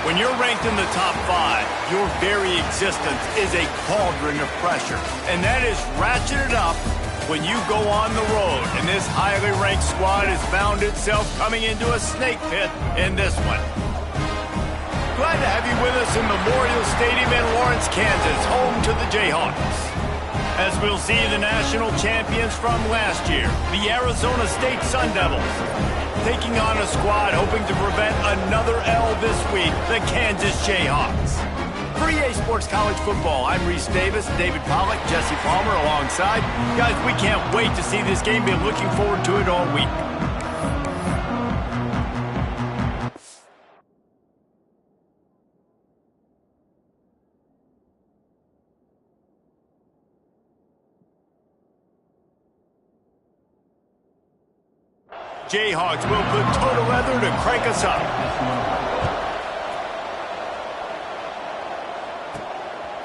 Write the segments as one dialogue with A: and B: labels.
A: When you're ranked in the top 5, your very existence is a cauldron of pressure. And that is ratcheted up when you go on the road. And this highly ranked squad has found itself coming into a snake pit in this one. Glad to have you with us in Memorial Stadium in Lawrence, Kansas, home to the Jayhawks. As we'll see the national champions from last year, the Arizona State Sun Devils, taking on a squad hoping to prevent another L this week, the Kansas Jayhawks. For EA Sports College Football, I'm Reese Davis, David Pollack, Jesse Palmer alongside. Guys, we can't wait to see this game. Been looking forward to it all week. Jayhawks will put total leather to crank us up.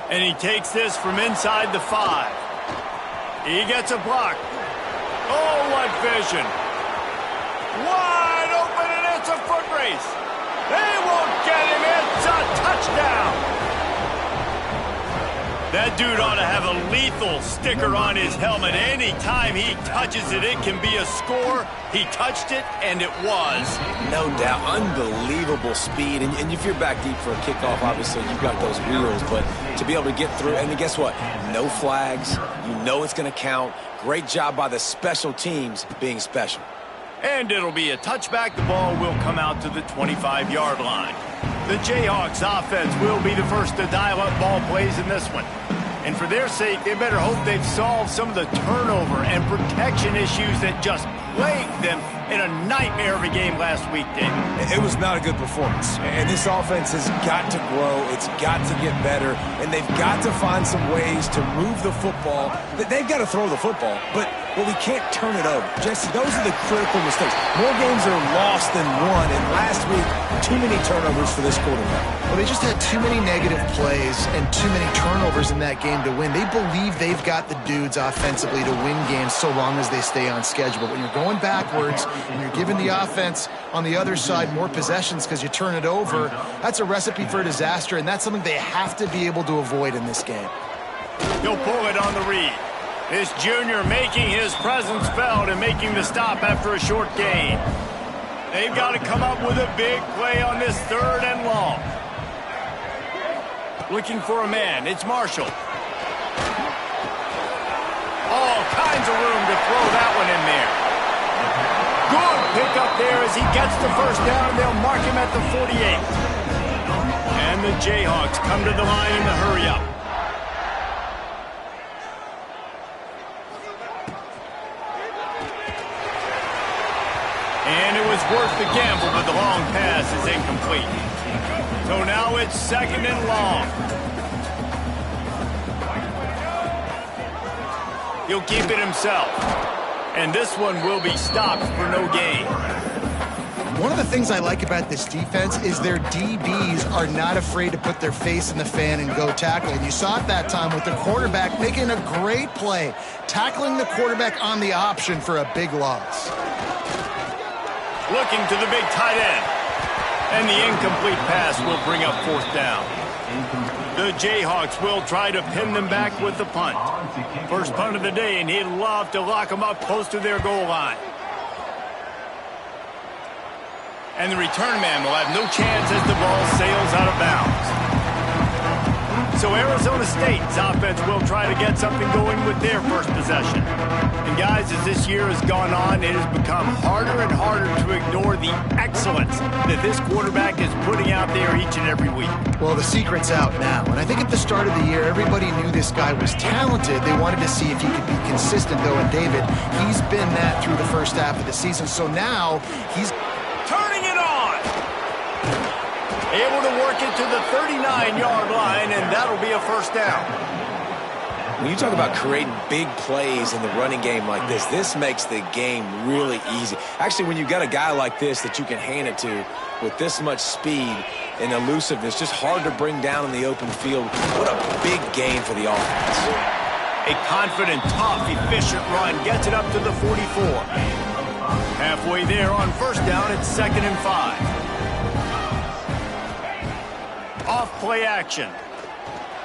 A: And he takes this from inside the 5. He gets a block. Oh, what vision. Wide open, and it's a foot race. They won't get him. It's a touchdown. That dude ought to have a lethal sticker on his helmet. Anytime he touches it, it can be a score. He touched it, and it was.
B: No doubt. Unbelievable speed. And if you're back deep for a kickoff, obviously, you've got those wheels. But to be able to get through, and then guess what? No flags. You know it's going to count. Great job by the special teams being special.
A: And it'll be a touchback. The ball will come out to the 25-yard line. The Jayhawks offense will be the first to dial up ball plays in this one. And for their sake, they better hope they've solved some of the turnover and protection issues that just plagued them in a nightmare of a game last week, David.
B: It was not a good performance. And this offense has got to grow. It's got to get better. And they've got to find some ways to move the football. They've got to throw the football, but we can't turn it over. Jesse, those are the critical mistakes. More games are lost than won. And last week, too many turnovers for this quarterback.
C: Well, they just had too many negative plays and too many turnovers in that game to win. They believe they've got the dudes offensively to win games so long as they stay on schedule. But when you're going backwards and you're giving the offense on the other side more possessions because you turn it over, that's a recipe for disaster, and that's something they have to be able to avoid in this game.
A: He'll pull it on the read. This junior making his presence felt and making the stop after a short gain. They've got to come up with a big play on this 3rd and long. Looking for a man. It's Marshall. All kinds of room to throw that one in there. Good pick up there as he gets the first down. They'll mark him at the 48. And the Jayhawks come to the line in the hurry-up. And it was worth the gamble, but the long pass is incomplete. So now it's 2nd and long. He'll keep it himself. And this one will be stopped for no gain.
C: One of the things I like about this defense is their DBs are not afraid to put their face in the fan and go tackle. And you saw it that time with the quarterback making a great play, tackling the quarterback on the option for a big loss.
A: Looking to the big tight end. And the incomplete pass will bring up 4th down. The Jayhawks will try to pin them back with the punt. First punt of the day, and he'd love to lock them up close to their goal line. And the return man will have no chance as the ball sails out of bounds. So Arizona State's offense will try to get something going with their first possession. And guys, as this year has gone on, it has become harder and harder to ignore the excellence that this quarterback is putting out there each and every week.
C: Well, the secret's out now. And I think at the start of the year, everybody knew this guy was talented. They wanted to see if he could be consistent, though. And David, he's been that through the first half of the season. So now he's
A: turning it on. Able to work it to the 39-yard line, and that'll be a first down.
B: When you talk about creating big plays in the running game like this makes the game really easy. Actually, when you've got a guy like this that you can hand it to with this much speed and elusiveness, just hard to bring down in the open field. What a big game for the offense.
A: A confident, tough, efficient run gets it up to the 44. Halfway there on first down, it's 2nd and 5. off play action.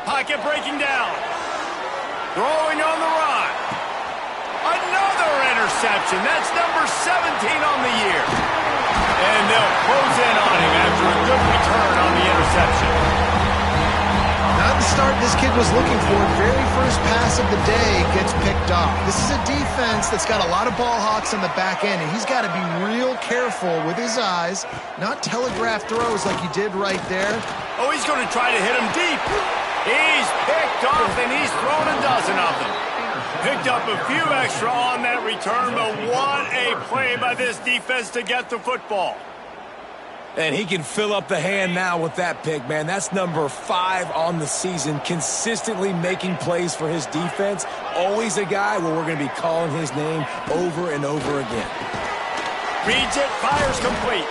A: Pocket breaking down. Throwing on the run. Another interception. That's number 17 on the year. And they'll close in on him after a good return on the interception.
C: Not the start this kid was looking for. Very first pass of the day gets picked off. This is a defense that's got a lot of ball hawks on the back end, and he's got to be real careful with his eyes, not telegraph throws like he did right there.
A: Oh, he's going to try to hit him deep. He's picked off, and he's thrown a dozen of them. Picked up a few extra on that return, but what a play by this defense to get the football.
B: And he can fill up the hand now with that pick, man. That's number 5 on the season, consistently making plays for his defense. Always a guy where we're going to be calling his name over and over again.
A: Reads it, fires complete.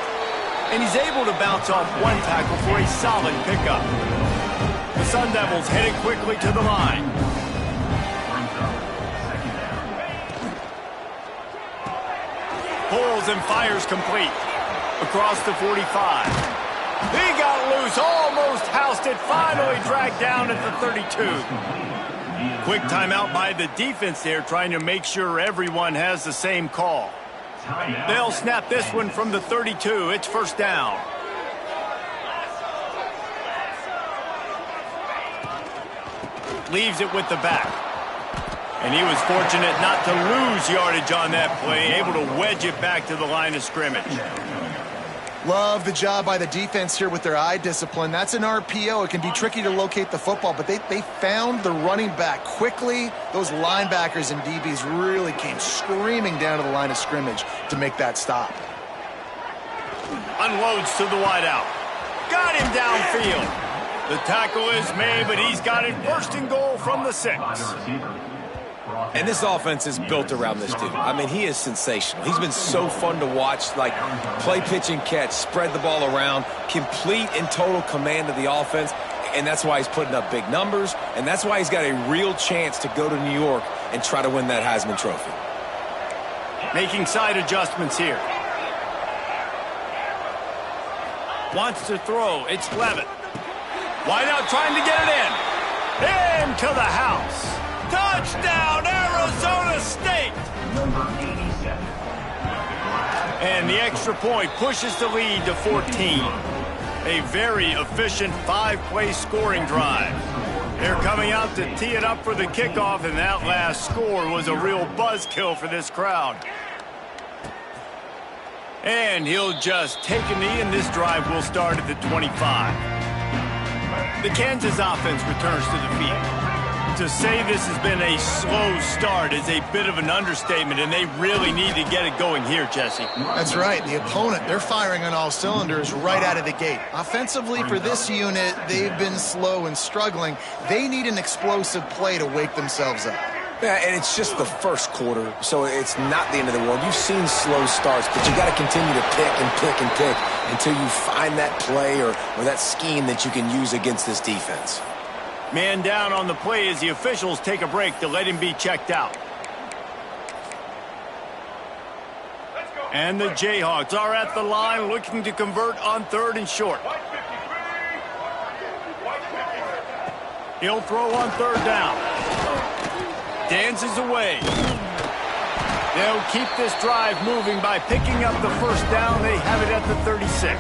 A: And he's able to bounce off one tackle for a solid pickup. The Sun Devils headed quickly to the line. Pulls and fires complete. Across the 45. He got loose, almost housed it, finally dragged down at the 32. Quick timeout by the defense there, trying to make sure everyone has the same call. They'll snap this one from the 32. It's first down. Leaves it with the back. And he was fortunate not to lose yardage on that play, able to wedge it back to the line of scrimmage.
C: Love the job by the defense here with their eye discipline. That's an RPO. It can be tricky to locate the football, but they found the running back quickly. Those linebackers and DBs really came screaming down to the line of scrimmage to make that stop.
A: Unloads to the wideout. Got him downfield. The tackle is made, but he's got it first and goal from the 6.
B: And this offense is built around this dude. I mean, he is sensational. He's been so fun to watch, like play, pitch, and catch, spread the ball around, complete and total command of the offense, and that's why he's putting up big numbers, and that's why he's got a real chance to go to New York and try to win that Heisman Trophy.
A: Making side adjustments here. Wants to throw. It's Levitt. Wide out trying to get it in. Into the house. Touchdown, Arizona State! And the extra point pushes the lead to 14. A very efficient 5-play scoring drive. They're coming out to tee it up for the kickoff, and that last score was a real buzzkill for this crowd. And he'll just take a knee, and this drive will start at the 25. The Kansas offense returns to the field. To say this has been a slow start is a bit of an understatement, and they really need to get it going here, Jesse.
C: That's right. The opponent, they're firing on all cylinders right out of the gate. Offensively, for this unit, they've been slow and struggling. They need an explosive play to wake themselves up.
B: Yeah, and it's just the first quarter, so it's not the end of the world. You've seen slow starts, but you got to continue to pick and pick and pick until you find that play or that scheme that you can use against this defense.
A: Man down on the play as the officials take a break to let him be checked out. And the Jayhawks are at the line looking to convert on 3rd and short. He'll throw on 3rd down. Dances away. They'll keep this drive moving by picking up the first down. They have it at the 36.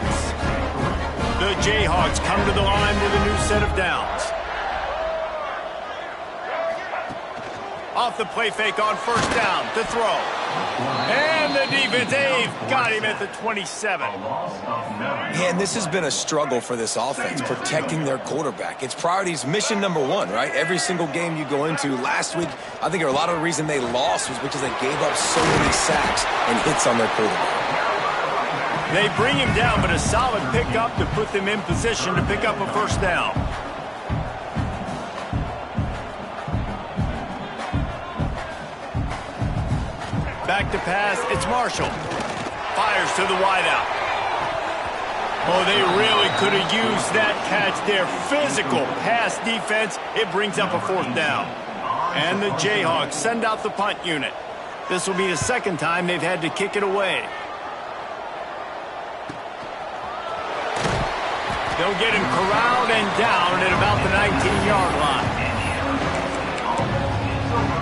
A: The Jayhawks come to the line with a new set of downs. Off the play fake on 1st down to throw. And the defense, they've got him at the 27.
B: Yeah, and this has been a struggle for this offense, protecting their quarterback. It's priorities, mission number 1, right? Every single game you go into. Last week, I think a lot of the reason they lost was because they gave up so many sacks and hits on their quarterback.
A: They bring him down, but a solid pickup to put them in position to pick up a 1st down. Back to pass, it's Marshall. Fires to the wideout. Oh, they really could have used that catch there. Physical pass defense. It brings up a 4th down. And the Jayhawks send out the punt unit. This will be the 2nd time they've had to kick it away. They'll get him corralled and down at about the 19-yard line.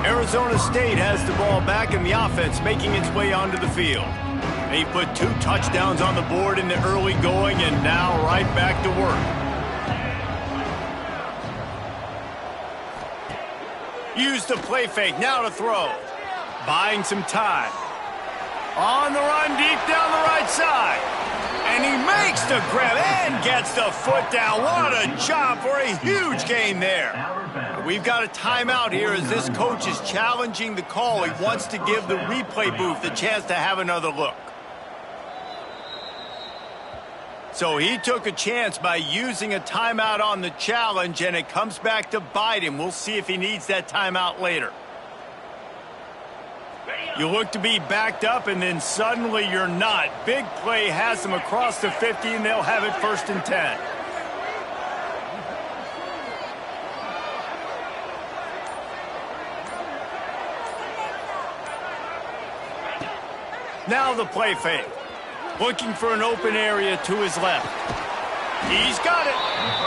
A: Arizona State has the ball back in the offense, making its way onto the field. They put 2 touchdowns on the board in the early going, and now right back to work. Use the play fake, now to throw. Buying some time. On the run, deep down the right side. And he makes the grab and gets the foot down. What a job for a huge gain there. We've got a timeout here as this coach is challenging the call. He wants to give the replay booth a chance to have another look. So he took a chance by using a timeout on the challenge, and it comes back to bite him. We'll see if he needs that timeout later. You look to be backed up, and then suddenly you're not. Big play has them across the 50, and they'll have it 1st and 10. Now the play fake. Looking for an open area to his left. He's got it.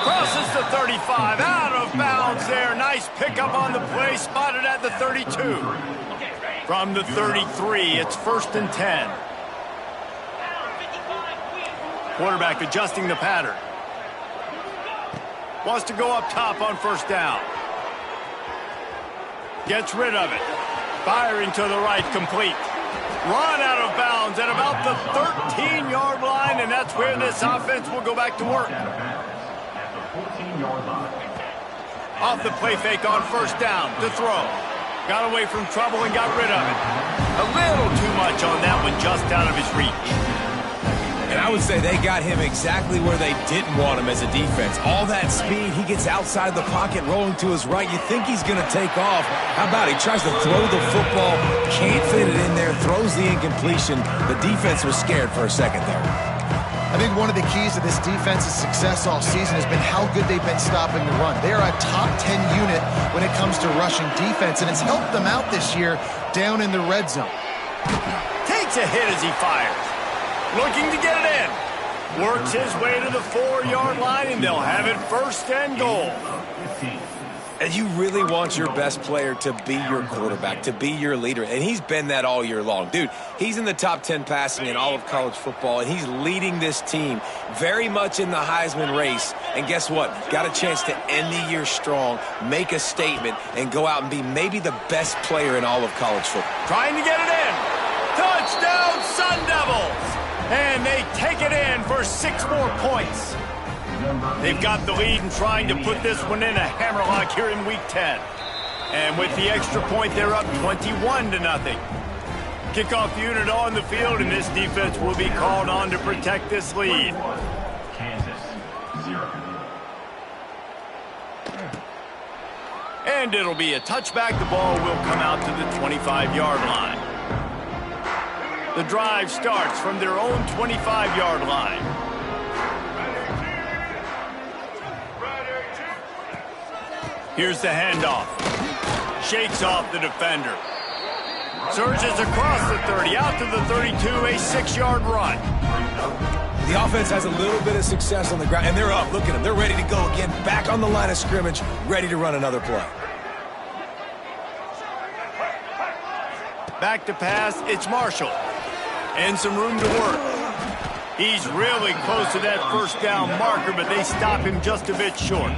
A: Crosses the 35. Out of bounds there. Nice pickup on the play. Spotted at the 32. From the 33, it's 1st and 10. Quarterback adjusting the pattern. Wants to go up top on 1st down. Gets rid of it. Firing to the right, complete. Run out of bounds at about the 13-yard line, and that's where this offense will go back to work. Off the play fake on 1st down to throw. Got away from trouble and got rid of it. A little too much on that one, just out of his reach.
B: And I would say they got him exactly where they didn't want him as a defense. All that speed, he gets outside the pocket, rolling to his right. You think he's going to take off. How about he tries to throw the football, can't fit it in there, throws the incompletion. The defense was scared for a second there.
C: I think one of the keys to this defense's success all season has been how good they've been stopping the run. They are a top 10 unit when it comes to rushing defense, and it's helped them out this year down in the red zone.
A: Takes a hit as he fires. Looking to get it in. Works his way to the 4-yard line, and they'll have it 1st and goal.
B: And you really want your best player to be your quarterback, to be your leader. And he's been that all year long. Dude, he's in the top 10 passing in all of college football, and he's leading this team very much in the Heisman race. And guess what? Got a chance to end the year strong, make a statement, and go out and be maybe the best player in all of college football.
A: Trying to get it in. Touchdown, Sun Devils! And they take it in for 6 more points. They've got the lead and trying to put this one in a hammerlock here in Week 10. And with the extra point, they're up 21-0. Kickoff unit on the field, and this defense will be called on to protect this lead.
D: Kansas, 0.
A: And it'll be a touchback. The ball will come out to the 25-yard line. The drive starts from their own 25-yard line. Here's the handoff. Shakes off the defender. Surges across the 30, out to the 32, a 6-yard run.
B: The offense has a little bit of success on the ground, and they're up. Look at them. They're ready to go again, back on the line of scrimmage, ready to run another play.
A: Back to pass, it's Marshall. And some room to work. He's really close to that 1st down marker, but they stop him just a bit short.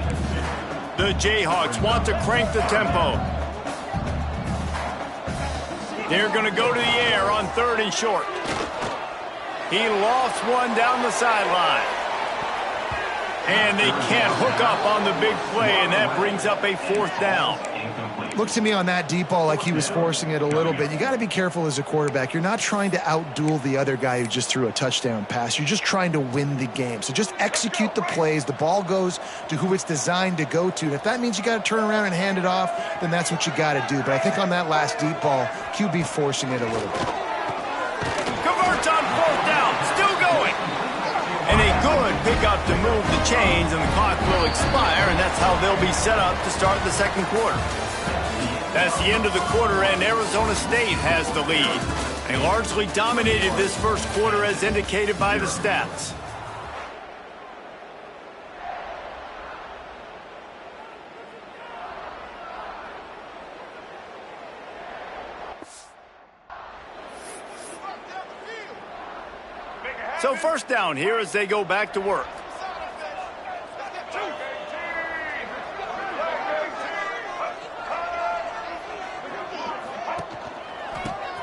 A: The Jayhawks want to crank the tempo. They're going to go to the air on 3rd and short. He lofts one down the sideline. And they can't hook up on the big play, and that brings up a 4th down.
C: Looked to me on that deep ball like he was forcing it a little bit. You got to be careful as a quarterback. You're not trying to outduel the other guy who just threw a touchdown pass. You're just trying to win the game. So just execute the plays. The ball goes to who it's designed to go to. And if that means you got to turn around and hand it off, then that's what you got to do. But I think on that last deep ball, QB forcing it a little bit.
A: Converts on 4th down. Still going. And a good pickup to move the chains, and the clock will expire, and that's how they'll be set up to start the 2nd quarter. That's the end of the quarter, and Arizona State has the lead. They largely dominated this 1st quarter as indicated by the stats. So first down here as they go back to work.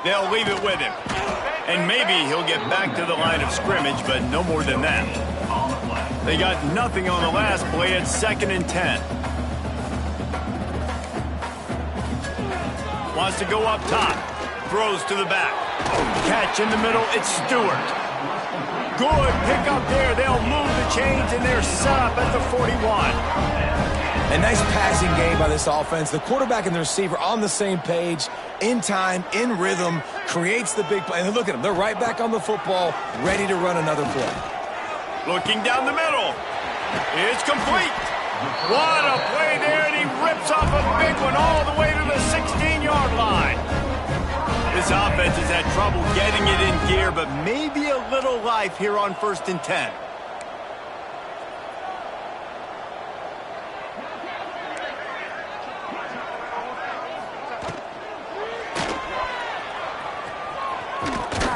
A: They'll leave it with him. And maybe he'll get back to the line of scrimmage, but no more than that. They got nothing on the last play at 2nd and 10. Wants to go up top. Throws to the back. Catch in the middle. It's Stewart. Good pick up there. They'll move the chains, and they're set up at the 41.
B: A nice passing game by this offense. The quarterback and the receiver on the same page, in time, in rhythm, creates the big play. And look at them. They're right back on the football, ready to run another play.
A: Looking down the middle. It's complete. What a play there, and he rips off a big one all the way to the 16-yard line. This offense has had trouble getting it in gear, but maybe a little life here on 1st and 10.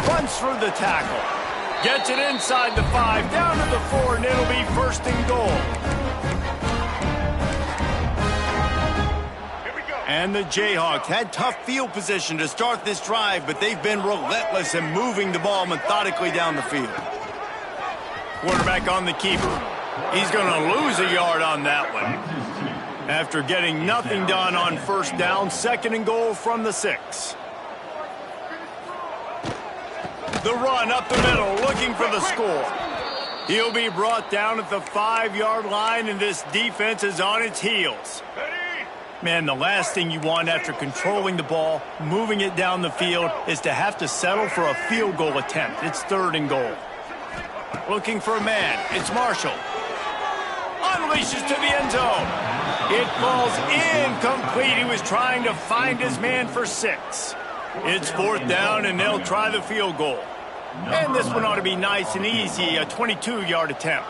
A: Runs through the tackle. Gets it inside the 5, down to the 4, and it'll be 1st and goal. And the Jayhawks had tough field position to start this drive, but they've been relentless in moving the ball methodically down the field. Quarterback on the keeper. He's going to lose a yard on that one. After getting nothing done on 1st down, 2nd and goal from the 6. The run up the middle, looking for the score. He'll be brought down at the 5-yard line, and this defense is on its heels. Man, the last thing you want after controlling the ball, moving it down the field, is to have to settle for a field goal attempt. It's 3rd and goal. Looking for a man. It's Marshall. Unleashes to the end zone. It falls incomplete. He was trying to find his man for 6. It's 4th down, and they'll try the field goal. And this one ought to be nice and easy, a 22-yard attempt.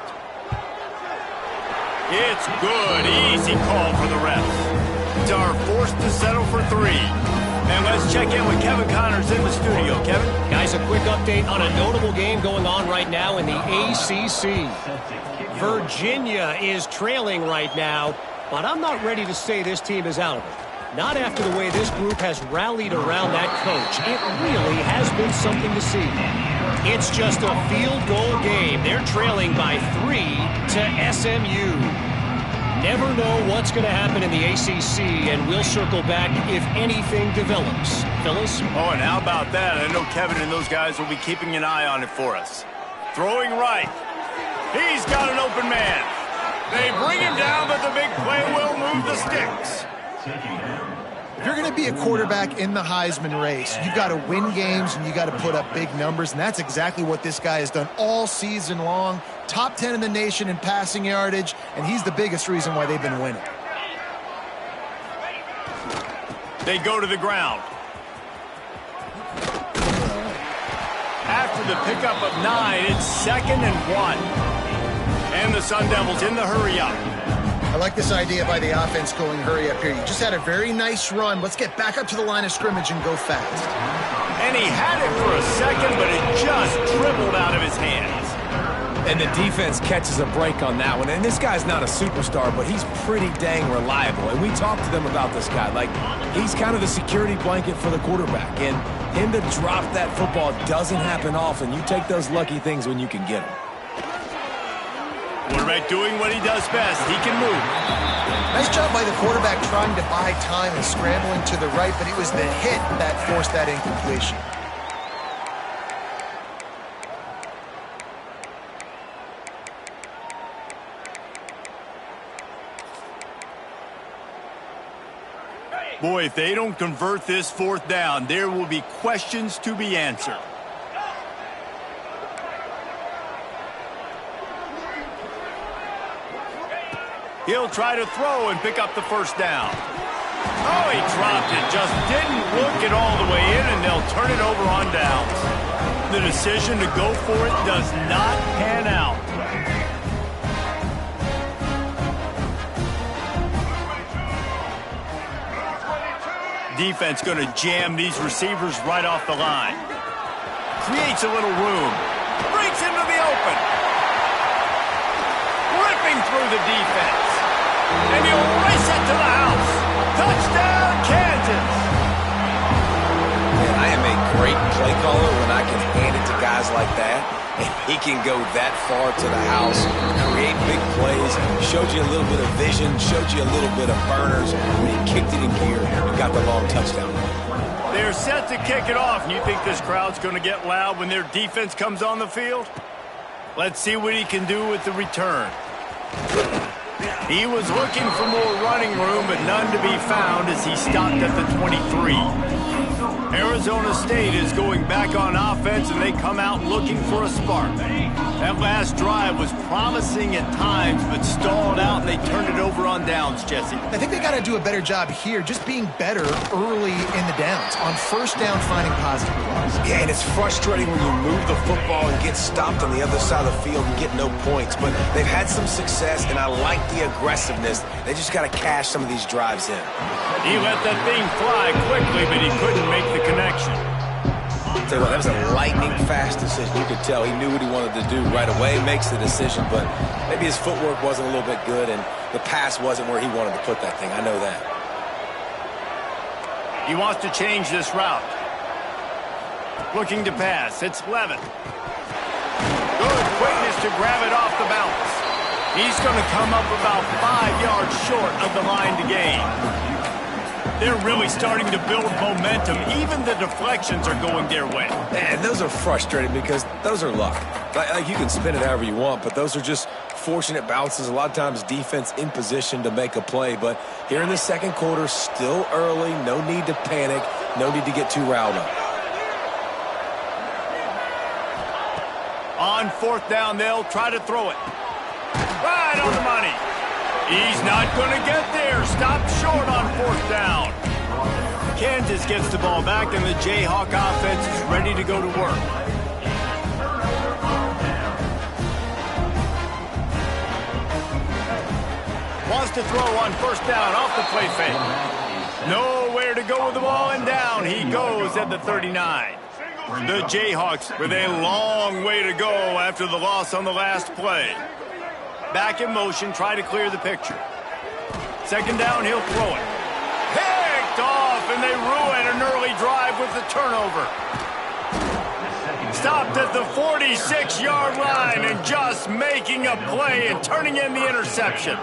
A: It's good. Easy call for the refs. Are forced to settle for 3. And let's check in with Kevin Connors in the studio. Kevin?
E: Guys, a quick update on a notable game going on right now in the ACC. Virginia is trailing right now, but I'm not ready to say this team is out of it. Not after the way this group has rallied around that coach. It really has been something to see. It's just a field goal game. They're trailing by 3 to SMU. Never know what's going to happen in the ACC, and we'll circle back if anything develops. Phyllis?
A: Oh, and how about that? I know Kevin and those guys will be keeping an eye on it for us. Throwing right. He's got an open man. They bring him down, but the big play will move the sticks.
C: If you're going to be a quarterback in the Heisman race, you've got to win games and you got to put up big numbers, and that's exactly what this guy has done all season long. Top 10 in the nation in passing yardage, and he's the biggest reason why they've been winning.
A: They go to the ground. After the pickup of 9, it's 2nd and 1. And the Sun Devils in the hurry-up.
C: I like this idea by the offense going hurry up here. You just had a very nice run. Let's get back up to the line of scrimmage and go fast.
A: And he had it for a second, but it just dribbled out of his hands.
B: And the defense catches a break on that one. And this guy's not a superstar, but he's pretty dang reliable. And we talked to them about this guy. Like, he's kind of the security blanket for the quarterback. And him to drop that football doesn't happen often. You take those lucky things when you can get them.
A: Quarterback doing what he does best. He can move.
C: Nice job by the quarterback trying to buy time and scrambling to the right, but it was the hit that forced that incompletion.
A: Boy, if they don't convert this 4th down, there will be questions to be answered. He'll try to throw and pick up the 1st down. Oh, he dropped it. Just didn't look it all the way in, and they'll turn it over on downs. The decision to go for it does not pan out. Defense going to jam these receivers right off the line. Creates a little room. Breaks into ripping through the defense. And he'll race it to the house. Touchdown, Kansas.
B: Man, I am a great play caller when I can hand it to guys like that. And he can go that far to the house, create big plays, showed you a little bit of vision, showed you a little bit of burners. When he kicked it in gear and got the long touchdown.
A: They're set to kick it off, and you think this crowd's going to get loud when their defense comes on the field? Let's see what he can do with the return. He was looking for more running room, but none to be found as he stopped at the 23. Arizona State is going back on offense, and they come out looking for a spark. That last drive was promising at times, but stalled out, and they turned it over on downs, Jesse.
C: I think they got to do a better job here, just being better early in the downs. On first down, finding positive plays.
B: Yeah, and it's frustrating when you move the football and get stopped on the other side of the field and get no points. But they've had some success, and I like the aggressiveness. They just got to cash some of these drives in.
A: He let that thing fly quickly, but he couldn't make the connection.
B: Tell you what, that was a lightning-fast decision. You could tell he knew what he wanted to do right away, makes the decision, but maybe his footwork wasn't a little bit good, and the pass wasn't where he wanted to put that thing. I know that.
A: He wants to change this route. Looking to pass. It's Levin. Good quickness to grab it off the bounce. He's going to come up about 5 yards short of the line to gain. They're really starting to build momentum. Even the deflections are going their way.
B: And those are frustrating because those are luck. Like you can spin it however you want, but those are just fortunate bounces. A lot of times defense in position to make a play. But here in the second quarter, still early, no need to panic, no need to get too riled up.
A: On fourth down, they'll try to throw it. Right on the money. He's not going to get there. Stopped short on fourth down. Kansas gets the ball back, and the Jayhawk offense is ready to go to work. Wants to throw on first down off the play fake. Nowhere to go with the ball, and down he goes at the 39. The Jayhawks with a long way to go after the loss on the last play. Back in motion, try to clear the picture. Second down, he'll throw it. Picked off, and they ruin an early drive with the turnover. Stopped at the 46-yard line and just making a play and turning in the interception.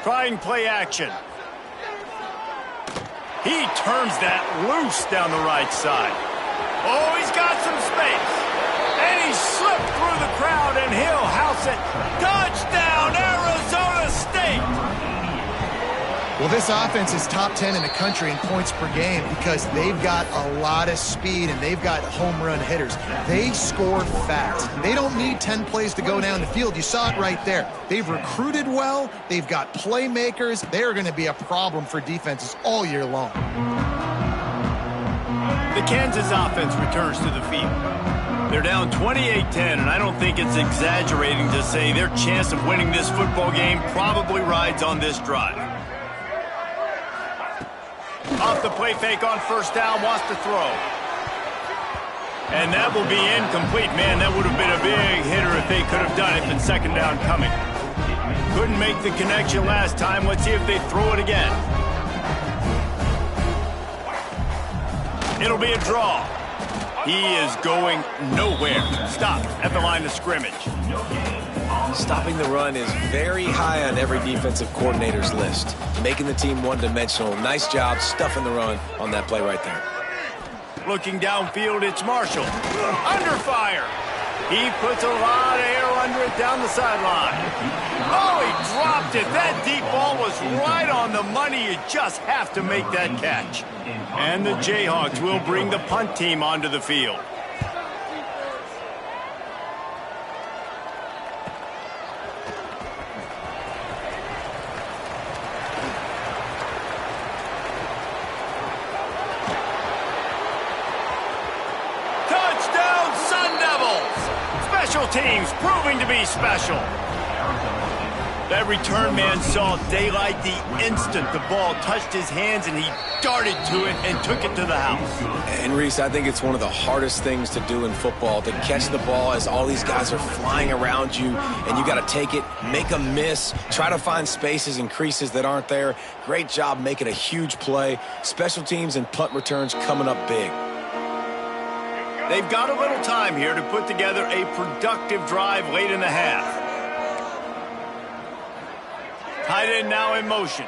A: Trying play action. He turns that loose down the right side. Oh, he's got some space. And he slipped through the crowd, and he'll house it. Touchdown, Arizona State!
C: Well, this offense is top 10 in the country in points per game because they've got a lot of speed and they've got home run hitters. They score fast. They don't need 10 plays to go down the field. You saw it right there. They've recruited well. They've got playmakers. They're going to be a problem for defenses all year long.
A: The Kansas offense returns to the field. They're down 28-10, and I don't think it's exaggerating to say their chance of winning this football game probably rides on this drive. Off the play fake on first down, wants to throw. And that will be incomplete. Man, that would have been a big hitter if they could have done it, but second down coming. Couldn't make the connection last time. Let's see if they throw it again. It'll be a draw. He is going nowhere. Stopped at the line of scrimmage.
B: Stopping the run is very high on every defensive coordinator's list. Making the team one-dimensional. Nice job stuffing the run on that play right there.
A: Looking downfield, it's Marshall. Under fire. He puts a lot of air under it down the sideline. Oh, he dropped it. That deep ball was right on the money. You just have to make that catch. And the Jayhawks will bring the punt team onto the field. Special teams proving to be special. That return man saw daylight the instant the ball touched his hands, and he darted to it and took it to the house.
B: And Reese, I think it's one of the hardest things to do in football, to catch the ball as all these guys are flying around you, and you got to take it, make a miss, try to find spaces and creases that aren't there. Great job making a huge play. Special teams and punt returns coming up big.
A: They've got a little time here to put together a productive drive late in the half. Tight end now in motion.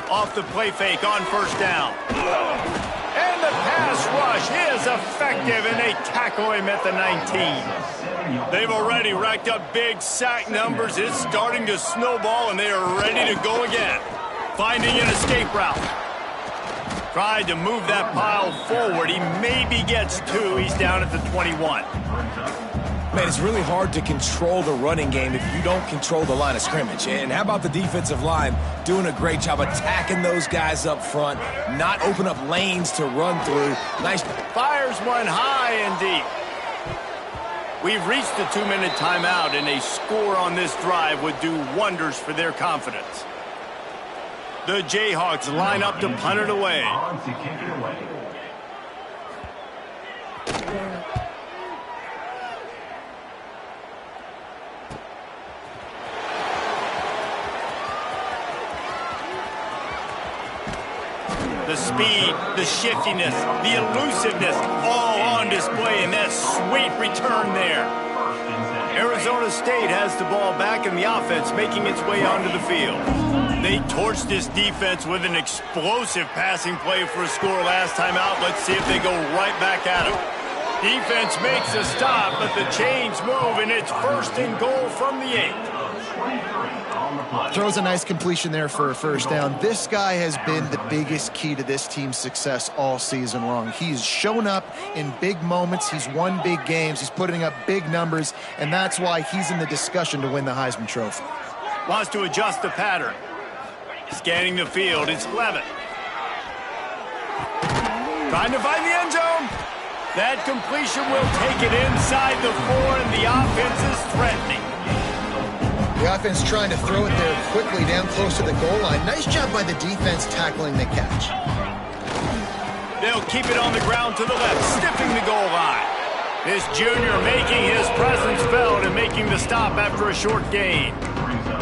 A: Off the play fake on first down. And the pass rush is effective, and they tackle him at the 19. They've already racked up big sack numbers. It's starting to snowball, and they are ready to go again. Finding an escape route. Tried to move that pile forward. He maybe gets two. He's down at the 21.
B: Man, it's really hard to control the running game if you don't control the line of scrimmage. And how about the defensive line doing a great job attacking those guys up front, not open up lanes to run through. Nice.
A: Fires one high and deep. We've reached the 2-minute timeout, and a score on this drive would do wonders for their confidence. The Jayhawks line up to punt it away. The speed, the shiftiness, the elusiveness, all on display in that sweet return there. Arizona State has the ball back in the offense, making its way onto the field. They torched this defense with an explosive passing play for a score last time out. Let's see if they go right back at him. Defense makes a stop, but the chains move, and it's 1st and goal from the 8.
C: Throws a nice completion there for a first down. This guy has been the biggest key to this team's success all season long. He's shown up in big moments. He's won big games. He's putting up big numbers, and that's why he's in the discussion to win the Heisman Trophy.
A: Wants to adjust the pattern. Scanning the field, it's Levitt. Trying to find the end zone. That completion will take it inside the 4, and the offense is threatening.
C: The offense trying to throw it there quickly down close to the goal line. Nice job by the defense tackling the catch.
A: They'll keep it on the ground to the left, stiffing the goal line. This junior making his presence felt and making the stop after a short gain.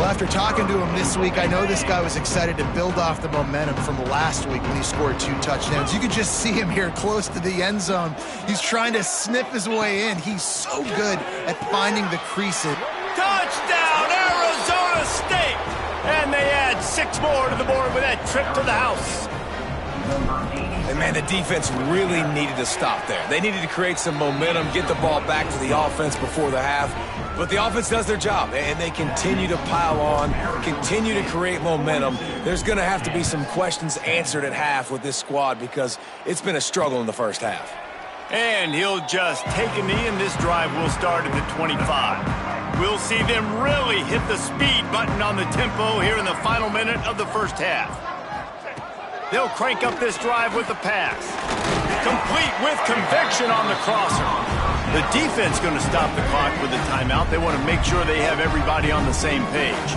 C: Well, after talking to him this week, I know this guy was excited to build off the momentum from last week when he scored 2 touchdowns. You could just see him here close to the end zone. He's trying to snip his way in. He's so good at finding the creases.
A: Touchdown, Arizona State! And they add 6 more to the board with that trip to the house.
B: And, man, the defense really needed to stop there. They needed to create some momentum, get the ball back to the offense before the half. But the offense does their job, and they continue to pile on, continue to create momentum. There's going to have to be some questions answered at half with this squad because it's been a struggle in the first half.
A: And he'll just take a knee, and this drive will start at the 25. We'll see them really hit the speed button on the tempo here in the final minute of the first half. They'll crank up this drive with the pass. Complete with conviction on the crosser. The defense going to stop the clock with a timeout. They want to make sure they have everybody on the same page.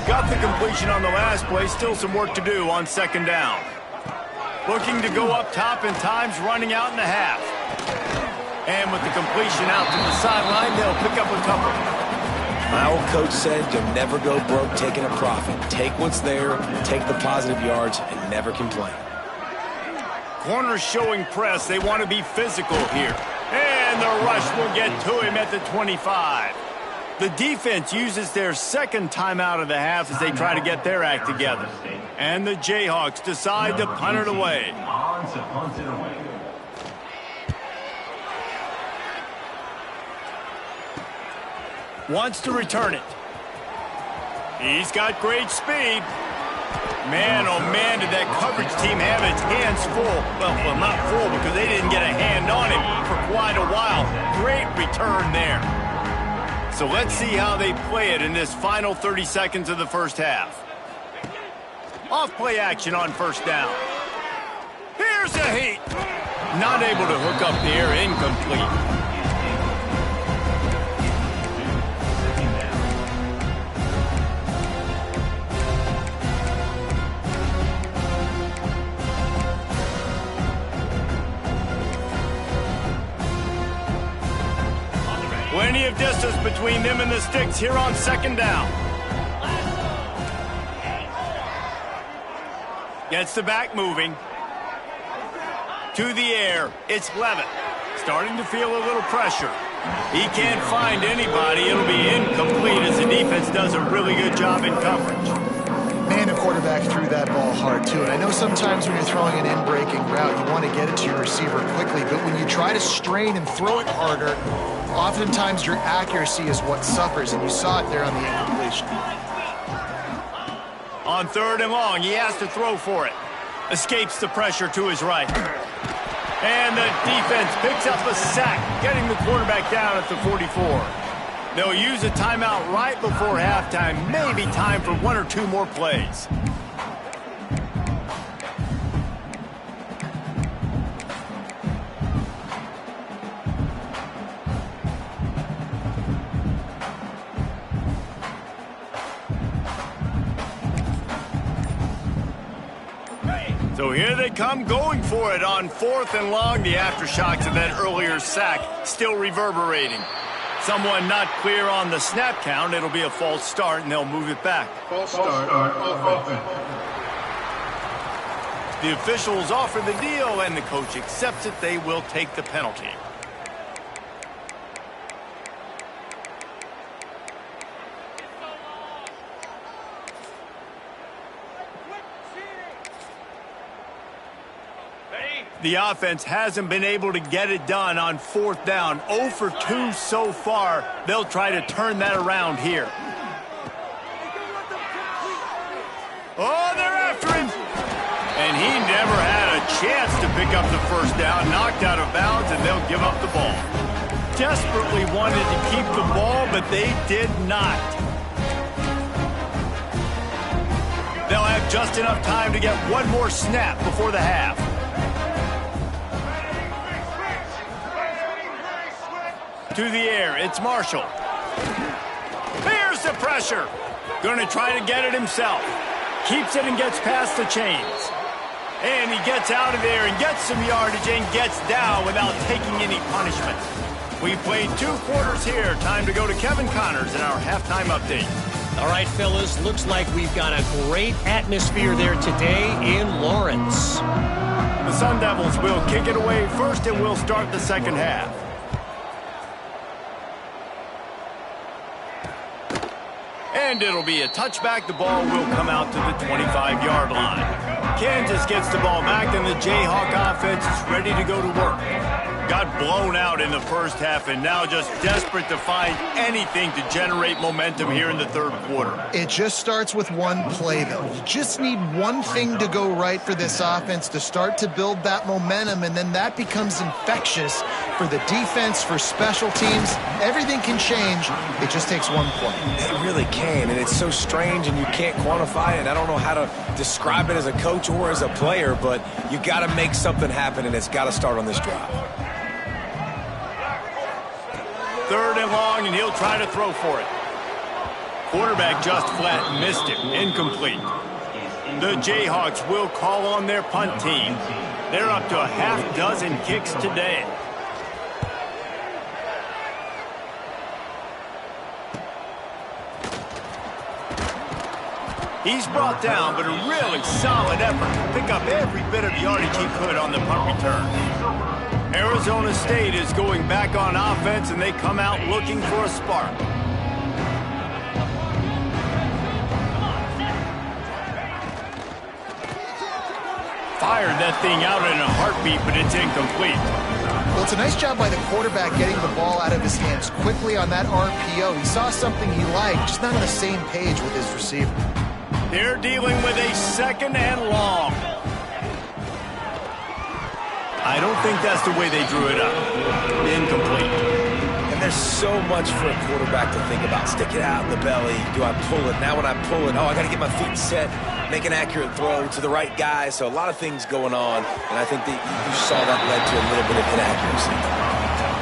A: Got the completion on the last play. Still some work to do on 2nd down. Looking to go up top, and time's running out in the half. And with the completion out to the sideline, they'll pick up a couple.
B: My old coach said you'll never go broke taking a profit. Take what's there, take the positive yards, and never complain.
A: Corners showing press. They want to be physical here. And the rush will get to him at the 25. The defense uses their 2nd timeout of the half as they try to get their act together. And the Jayhawks decide to punt it away. Wants to return it. He's got great speed. Man, oh man, did that coverage team have its hands full. Well, not full because they didn't get a hand on him for quite a while. Great return there. So let's see how they play it in this final 30 seconds of the first half. Off-play action on 1st down. Here's a heat. Not able to hook up there, incomplete. of distance between them and the sticks here on second down. Gets the back moving. To the air, it's Levitt. Starting to feel a little pressure. He can't find anybody. It'll be incomplete as the defense does a really good job in coverage.
C: Man, the quarterback threw that ball hard, too. And I know sometimes when you're throwing an in-breaking route, you want to get it to your receiver quickly. But when you try to strain and throw it harder, oftentimes your accuracy is what suffers. And you saw it there on the incompletion.
A: On third and long, he has to throw for it. Escapes the pressure to his right. And the defense picks up a sack, getting the quarterback down at the 44. They'll use a timeout right before halftime. Maybe time for one or two more plays. So here they come going for it on fourth and long. The aftershocks of that earlier sack still reverberating. Someone not clear on the snap count. It'll be a false start, and they'll move it back.
D: False start offense.
A: The officials offer the deal, and the coach accepts it. They will take the penalty. The offense hasn't been able to get it done on fourth down. 0 for 2 so far. They'll try to turn that around here. Oh, they're after him. And he never had a chance to pick up the first down. Knocked out of bounds, and they'll give up the ball. Desperately wanted to keep the ball, but they did not. They'll have just enough time to get one more snap before the half. To the air, it's Marshall. Here's the pressure. Going to try to get it himself. Keeps it and gets past the chains. And he gets out of there and gets some yardage and gets down without taking any punishment. We played 2 quarters here. Time to go to Kevin Connors in our halftime update.
E: All right, fellas, looks like we've got a great atmosphere there today in Lawrence.
A: The Sun Devils will kick it away first, and we'll start the second half. And it'll be a touchback. The ball will come out to the 25-yard line. Kansas gets the ball back, and the Jayhawk offense is ready to go to work. Got blown out in the first half, and now just desperate to find anything to generate momentum here in the third quarter.
C: It just starts with one play, though. You just need one thing to go right for this offense to start to build that momentum, and then that becomes infectious for the defense, for special teams. Everything can change. It just takes one play.
B: It really can, and it's so strange, and you can't quantify it. I don't know how to describe it as a coach or as a player, but you got to make something happen, and it's got to start on this drive.
A: Third and long, and he'll try to throw for it. Quarterback just flat missed it. Incomplete. The Jayhawks will call on their punt team. They're up to a half-dozen kicks today. He's brought down, but a really solid effort to pick up every bit of yardage he could on the punt return. Arizona State is going back on offense, and they come out looking for a spark. Fired that thing out in a heartbeat, but it's incomplete.
C: Well, it's a nice job by the quarterback getting the ball out of his hands quickly on that RPO. He saw something he liked, just not on the same page with his receiver.
A: They're dealing with a second and long. I don't think that's the way they drew it up. Incomplete.
B: And there's so much for a quarterback to think about. Stick it out in the belly. Do I pull it? Now when I pull it, oh, I got to get my feet set, make an accurate throw to the right guy. So a lot of things going on, and I think that you saw that led to a little bit of inaccuracy.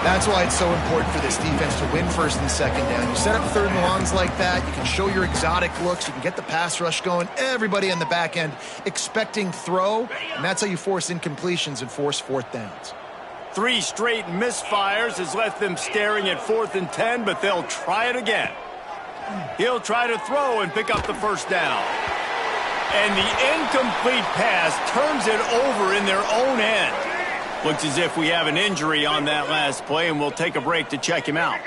C: That's why it's so important for this defense to win first and second down. You set up third and longs like that, you can show your exotic looks, you can get the pass rush going, everybody on the back end expecting throw, and that's how you force incompletions and force fourth downs.
A: 3 straight misfires has left them staring at 4th and 10, but they'll try it again. He'll try to throw and pick up the first down. And the incomplete pass turns it over in their own end. Looks as if we have an injury on that last play, and we'll take a break to check him out.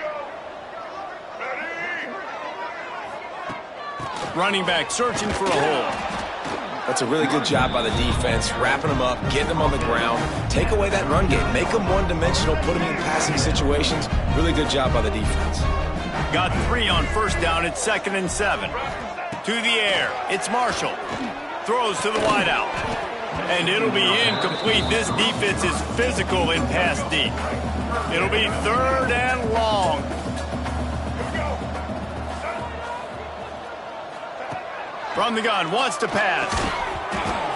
A: Running back searching for a hole.
B: That's a really good job by the defense, wrapping them up, getting them on the ground. Take away that run game. Make them one-dimensional, put them in passing situations. Really good job by the defense.
A: Got 3 on first down. It's 2nd and 7. To the air. It's Marshall. Throws to the wideout. And it'll be incomplete. This defense is physical in pass deep. It'll be 3rd and long. From the gun, wants to pass.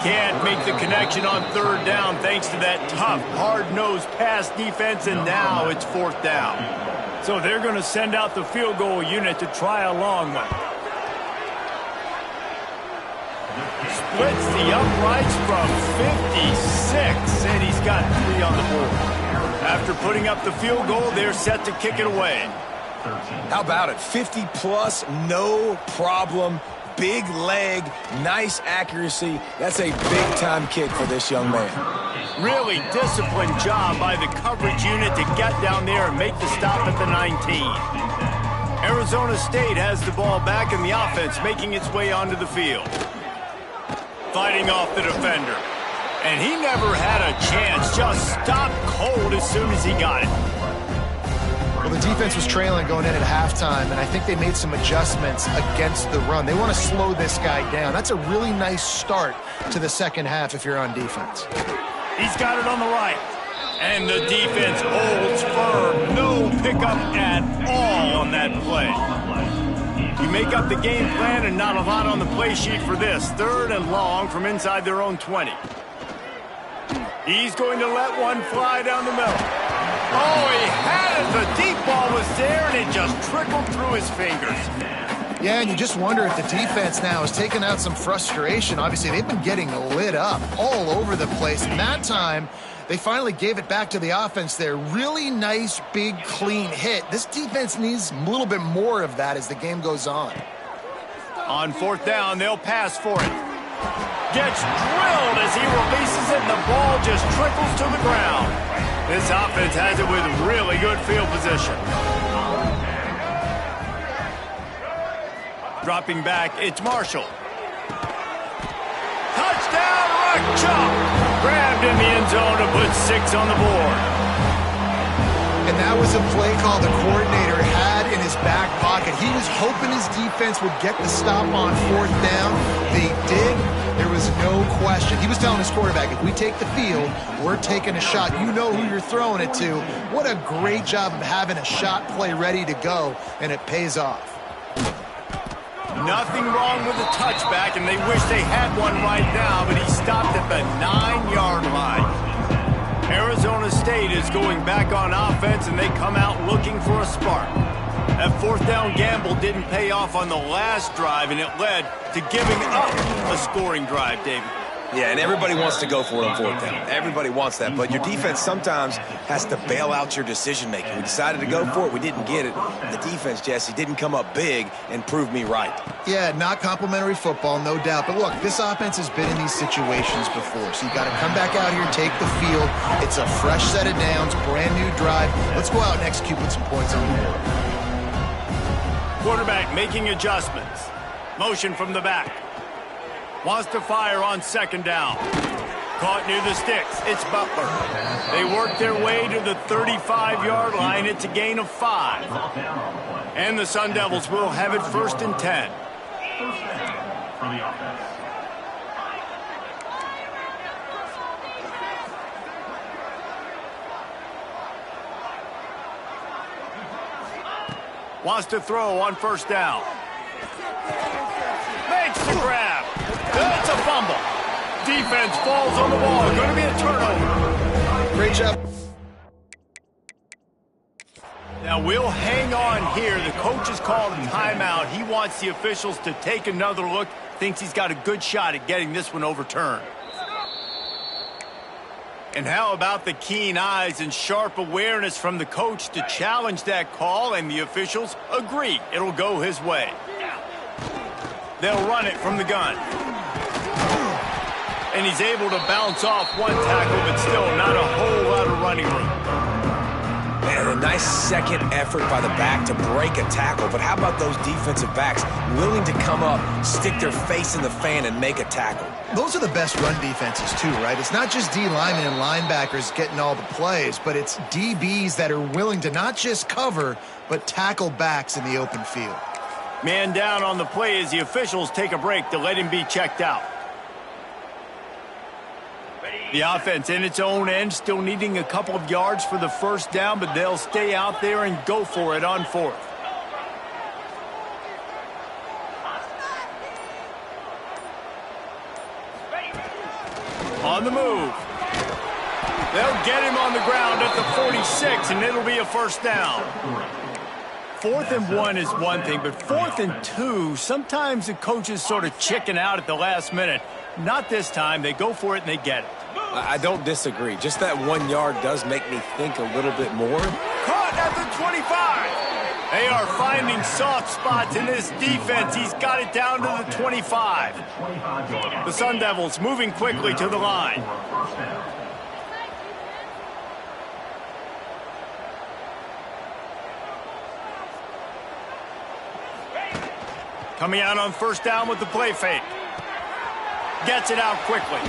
A: Can't make the connection on 3rd down thanks to that tough, hard-nosed pass defense, and now it's 4th down. So they're going to send out the field goal unit to try a long one. Splits the uprights from 56, and he's got 3 on the board. After putting up the field goal, they're set to kick it away.
B: How about it? 50-plus, no problem. Big leg, nice accuracy. That's a big-time kick for this young man.
A: Really disciplined job by the coverage unit to get down there and make the stop at the 19. Arizona State has the ball back, and the offense making its way onto the field. Fighting off the defender. And he never had a chance. Just stopped cold as soon as he got it.
C: Well, the defense was trailing going in at halftime, and I think they made some adjustments against the run. They want to slow this guy down. That's a really nice start to the second half if you're on defense.
A: He's got it on the right. And the defense holds firm. No pickup at all on that play. You make up the game plan and not a lot on the play sheet for this. 3rd and long from inside their own 20. He's going to let one fly down the middle. Oh, he had it. The deep ball was there, and it just trickled through his fingers.
C: Yeah, and you just wonder if the defense now has taken out some frustration. Obviously, they've been getting lit up all over the place. And that time, they finally gave it back to the offense there. Really nice, big, clean hit. This defense needs a little bit more of that as the game goes on.
A: On 4th down, they'll pass for it. Gets drilled as he releases it, and the ball just trickles to the ground. This offense has it with really good field position. Dropping back, it's Marshall. Touchdown, Rock Chop! Grabbed in the end zone to put 6 on the board.
C: And that was a play call the coordinator had in his back pocket. He was hoping his defense would get the stop on 4th down. They did. There was no question. He was telling his quarterback, if we take the field, we're taking a shot. You know who you're throwing it to. What a great job of having a shot play ready to go, and it pays off.
A: Nothing wrong with the touchback, and they wish they had one right now, but he stopped at the 9-yard line. Arizona State is going back on offense, and they come out looking for a spark. That 4th down gamble didn't pay off on the last drive, and it led to giving up a scoring drive, David.
B: Yeah, and everybody wants to go for it on 4th down. Everybody wants that, but your defense sometimes has to bail out your decision-making. We decided to go for it. We didn't get it. The defense, Jesse, didn't come up big and prove me right.
C: Yeah, not complimentary football, no doubt. But look, this offense has been in these situations before, so you got to come back out here and take the field. It's a fresh set of downs, brand new drive. Let's go out and execute with some points on the board.
A: Quarterback making adjustments. Motion from the back. Wants to fire on 2nd down. Caught near the sticks. It's Butler. They work their way to the 35-yard line. It's a gain of 5. And the Sun Devils will have it 1st and 10. Wants to throw on 1st down. Makes the grab. It's a fumble. Defense falls on the ball. Going to be a turnover.
C: Great job.
A: Now we'll hang on here. The coach has called a timeout. He wants the officials to take another look. Thinks he's got a good shot at getting this one overturned. And how about the keen eyes and sharp awareness from the coach to challenge that call, and the officials agree it'll go his way. They'll run it from the gun. And he's able to bounce off one tackle, but still not a whole lot of running room.
B: And a nice second effort by the back to break a tackle. But how about those defensive backs willing to come up, stick their face in the fan, and make a tackle?
C: Those are the best run defenses too, right? It's not just D linemen and linebackers getting all the plays, but it's DBs that are willing to not just cover, but tackle backs in the open field.
A: Man down on the play as the officials take a break to let him be checked out. The offense in its own end, still needing a couple of yards for the first down, but they'll stay out there and go for it on fourth. On the move. They'll get him on the ground at the 46, and it'll be a first down. 4th and 1 is one thing, but 4th and 2, sometimes the coaches sort of chicken out at the last minute. Not this time. They go for it and they get it.
B: I don't disagree. Just that 1 yard does make me think a little bit more.
A: Caught at the 25. They are finding soft spots in this defense. He's got it down to the 25. The Sun Devils moving quickly to the line. Coming out on first down with the play fake. Gets it out quickly.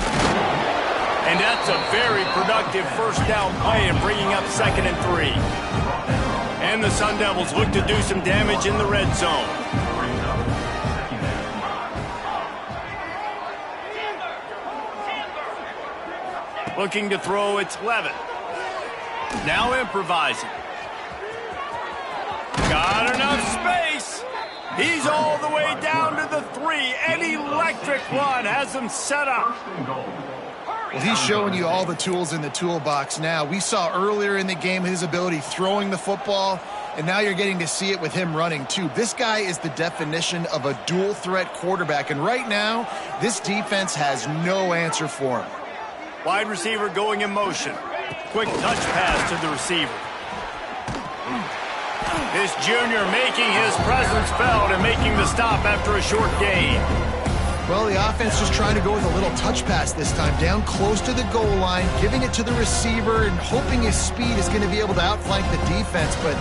A: And that's a very productive first down play and bringing up 2nd and 3. And the Sun Devils look to do some damage in the red zone. Looking to throw, it's Levin. Now improvising. Got enough space. He's all the way down to the 3. An electric run has him set up.
C: Well, he's showing you all the tools in the toolbox now. We saw earlier in the game his ability throwing the football, and now you're getting to see it with him running too. This guy is the definition of a dual threat quarterback, and right now, this defense has no answer for him.
A: Wide receiver going in motion. Quick touch pass to the receiver. This junior making his presence felt and making the stop after a short gain.
C: Well, the offense just trying to go with a little touch pass this time, down close to the goal line, giving it to the receiver and hoping his speed is going to be able to outflank the defense, but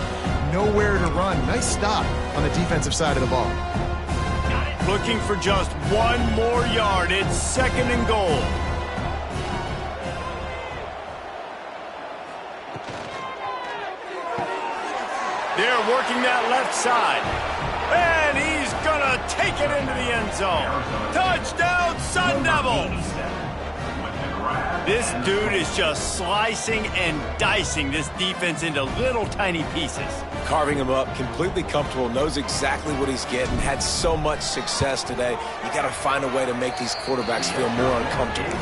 C: nowhere to run. Nice stop on the defensive side of the ball.
A: Looking for just 1 more yard. It's 2nd and goal. They're working that left side. And he's going to take it into the end zone. Touchdown, Sun Devils! This dude is just slicing and dicing this defense into little tiny pieces.
B: Carving him up, completely comfortable, knows exactly what he's getting, had so much success today. You got to find a way to make these quarterbacks feel more uncomfortable.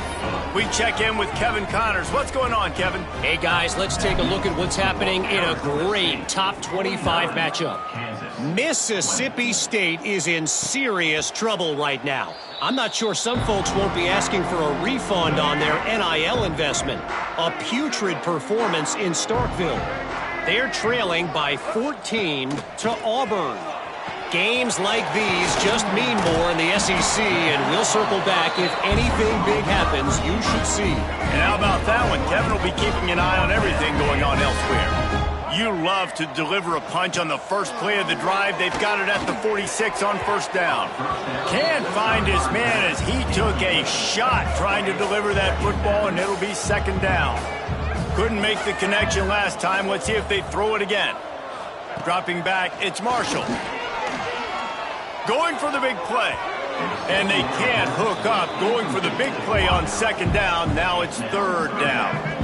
A: We check in with Kevin Connors. What's going on, Kevin?
E: Hey, guys, let's take a look at what's happening in a great top 25 matchup. Mississippi State is in serious trouble right now. I'm not sure some folks won't be asking for a refund on their NIL investment. A putrid performance in Starkville. They're trailing by 14 to Auburn. Games like these just mean more in the SEC, and we'll circle back if anything big happens you should see.
A: And how about that one? Kevin will be keeping an eye on everything going on elsewhere. You love to deliver a punch on the first play of the drive. They've got it at the 46 on first down. Can't find his man as he took a shot trying to deliver that football, and it'll be 2nd down. Couldn't make the connection last time. Let's see if they throw it again. Dropping back, it's Marshall. Going for the big play. And they can't hook up. Going for the big play on 2nd down. Now it's 3rd down.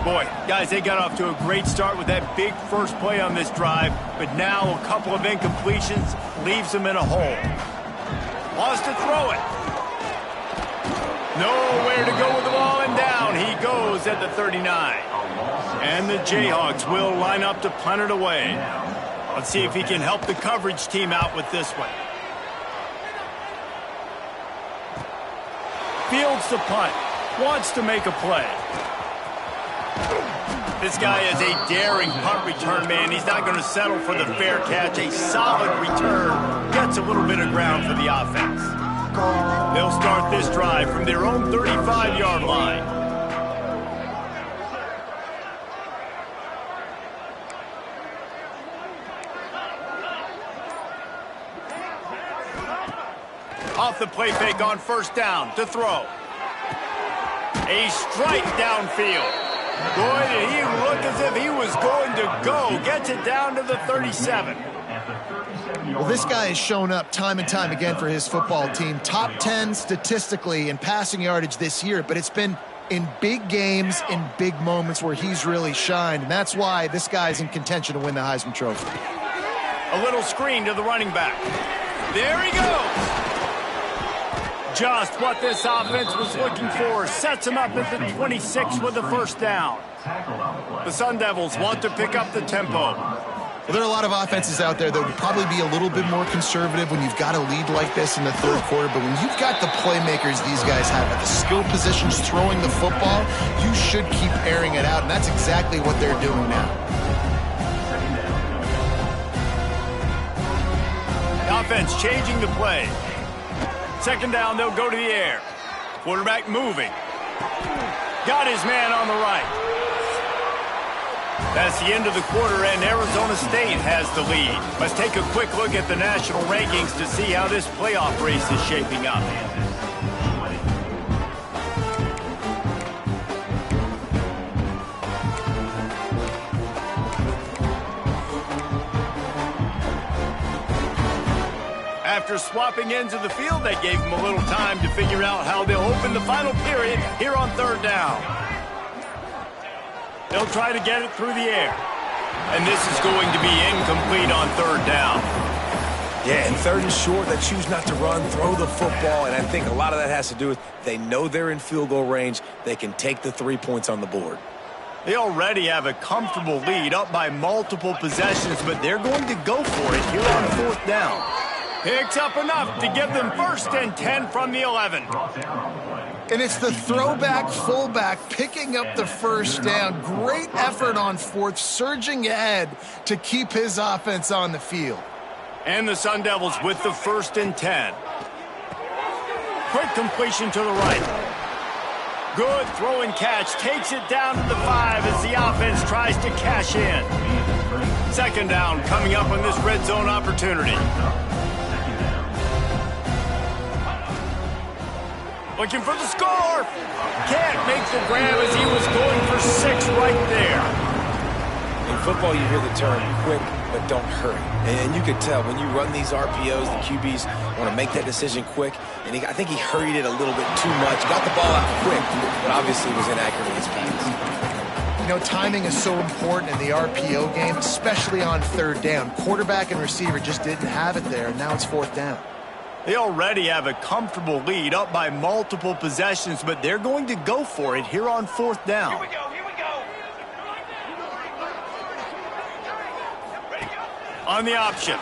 A: Boy, guys, they got off to a great start with that big first play on this drive, but now a couple of incompletions leaves them in a hole. Wants to throw it. Nowhere to go with the ball, and down he goes at the 39. And the Jayhawks will line up to punt it away. Let's see if he can help the coverage team out with this one. Fields the punt. Wants to make a play. This guy is a daring punt return man. He's not going to settle for the fair catch. A solid return gets a little bit of ground for the offense. They'll start this drive from their own 35-yard line. Off the play fake on first down to throw. A strike downfield. Boy, did he look as if he was going to go. Gets it down to the 37.
C: Well, this guy has shown up time and time again for his football team. Top 10 statistically in passing yardage this year, but it's been in big games, in big moments where he's really shined, and that's why this guy's in contention to win the Heisman Trophy.
A: A little screen to the running back. There he goes. Just what this offense was looking for. Sets him up at the 26 with the first down. The Sun Devils want to pick up the tempo.
C: Well, there are a lot of offenses out there that would probably be a little bit more conservative when you've got a lead like this in the third quarter, but when you've got the playmakers these guys have at the skill positions throwing the football, you should keep airing it out, and that's exactly what they're doing now.
A: The offense changing the play. Second down, they'll go to the air. Quarterback moving. Got his man on the right. That's the end of the quarter, and Arizona State has the lead. Let's take a quick look at the national rankings to see how this playoff race is shaping up. After swapping ends of the field, that gave them a little time to figure out how they'll open the final period here on third down. They'll try to get it through the air. And this is going to be incomplete on third down.
B: Yeah, and third and short, they choose not to run, throw the football, and I think a lot of that has to do with they know they're in field goal range. They can take the 3 points on the board.
A: They already have a comfortable lead, up by multiple possessions, but they're going to go for it here on fourth down. Picks up enough to give them first and 10 from the 11.
C: And it's the throwback fullback picking up the first down. Great effort on fourth, surging ahead to keep his offense on the field.
A: And the Sun Devils with the first and 10. Quick completion to the right. Good throw and catch. Takes it down to the 5 as the offense tries to cash in. Second down coming up on this red zone opportunity. Looking for the score. Can't make the grab as he was going for 6 right there.
B: In football, you hear the term quick, but don't hurry. And you could tell when you run these RPOs, the QBs want to make that decision quick. And I think he hurried it a little bit too much. Got the ball out quick, but obviously was inaccurate in his pass.
C: You know, timing is so important in the RPO game, especially on third down. Quarterback and receiver just didn't have it there, and now it's fourth down.
A: They already have a comfortable lead, up by multiple possessions, but they're going to go for it here on fourth down.
F: Here we go, here we go.
A: On the option.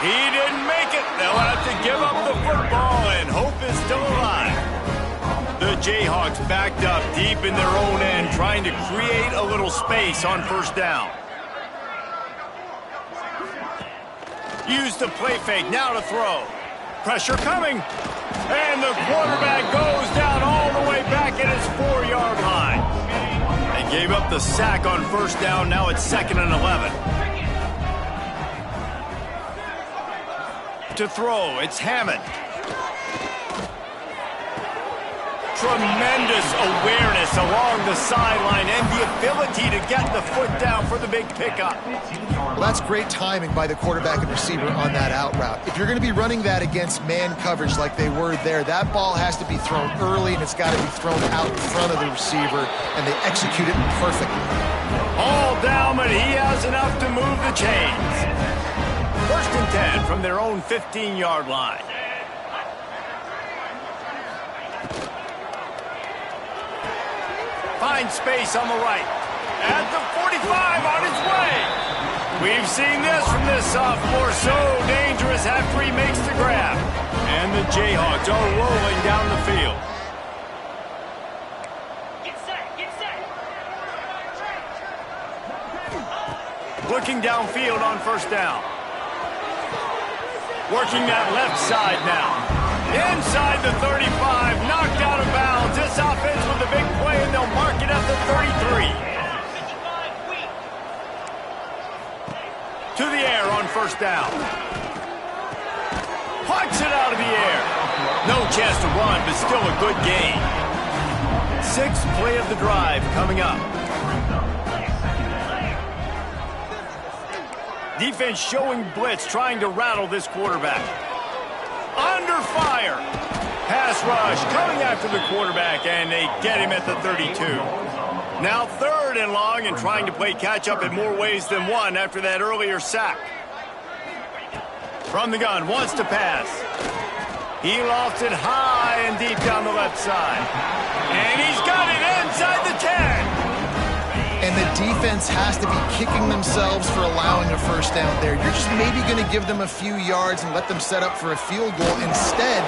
A: He didn't make it. They'll have to give up the football, and hope is still alive. The Jayhawks backed up deep in their own end, trying to create a little space on first down. Use the play fake, now to throw. Pressure coming. And the quarterback goes down all the way back at his 4-yard line. They gave up the sack on first down, now it's 2nd and 11. To throw, it's Hammond. Tremendous awareness along the sideline and the ability to get the foot down for the big pickup.
C: Well, that's great timing by the quarterback and receiver on that out route. If you're going to be running that against man coverage like they were there, that ball has to be thrown early and it's got to be thrown out in front of the receiver, and they execute it perfectly.
A: All down, but he has enough to move the chains. First and 10 from their own 15-yard line. Finds space on the right. At the 45 on his way. We've seen this from this sophomore. So dangerous after he makes the grab. And the Jayhawks are rolling down the field. looking downfield on first down. Working that left side now. Inside the 35, knocked out of bounds. This offense with a big play, and they'll mark it at the 33. To the air on first down. Punts it out of the air. No chance to run, but still a good gain. Sixth play of the drive coming up. Defense showing blitz, trying to rattle this quarterback. Under fire. Pass rush coming after the quarterback, and they get him at the 32. Now third and long, and trying to play catch-up in more ways than one after that earlier sack. From the gun, wants to pass. He lofts it high and deep down the left side. And he's got it inside the 10.
C: And the defense has to be kicking themselves for allowing a first down there. You're just maybe going to give them a few yards and let them set up for a field goal. Instead,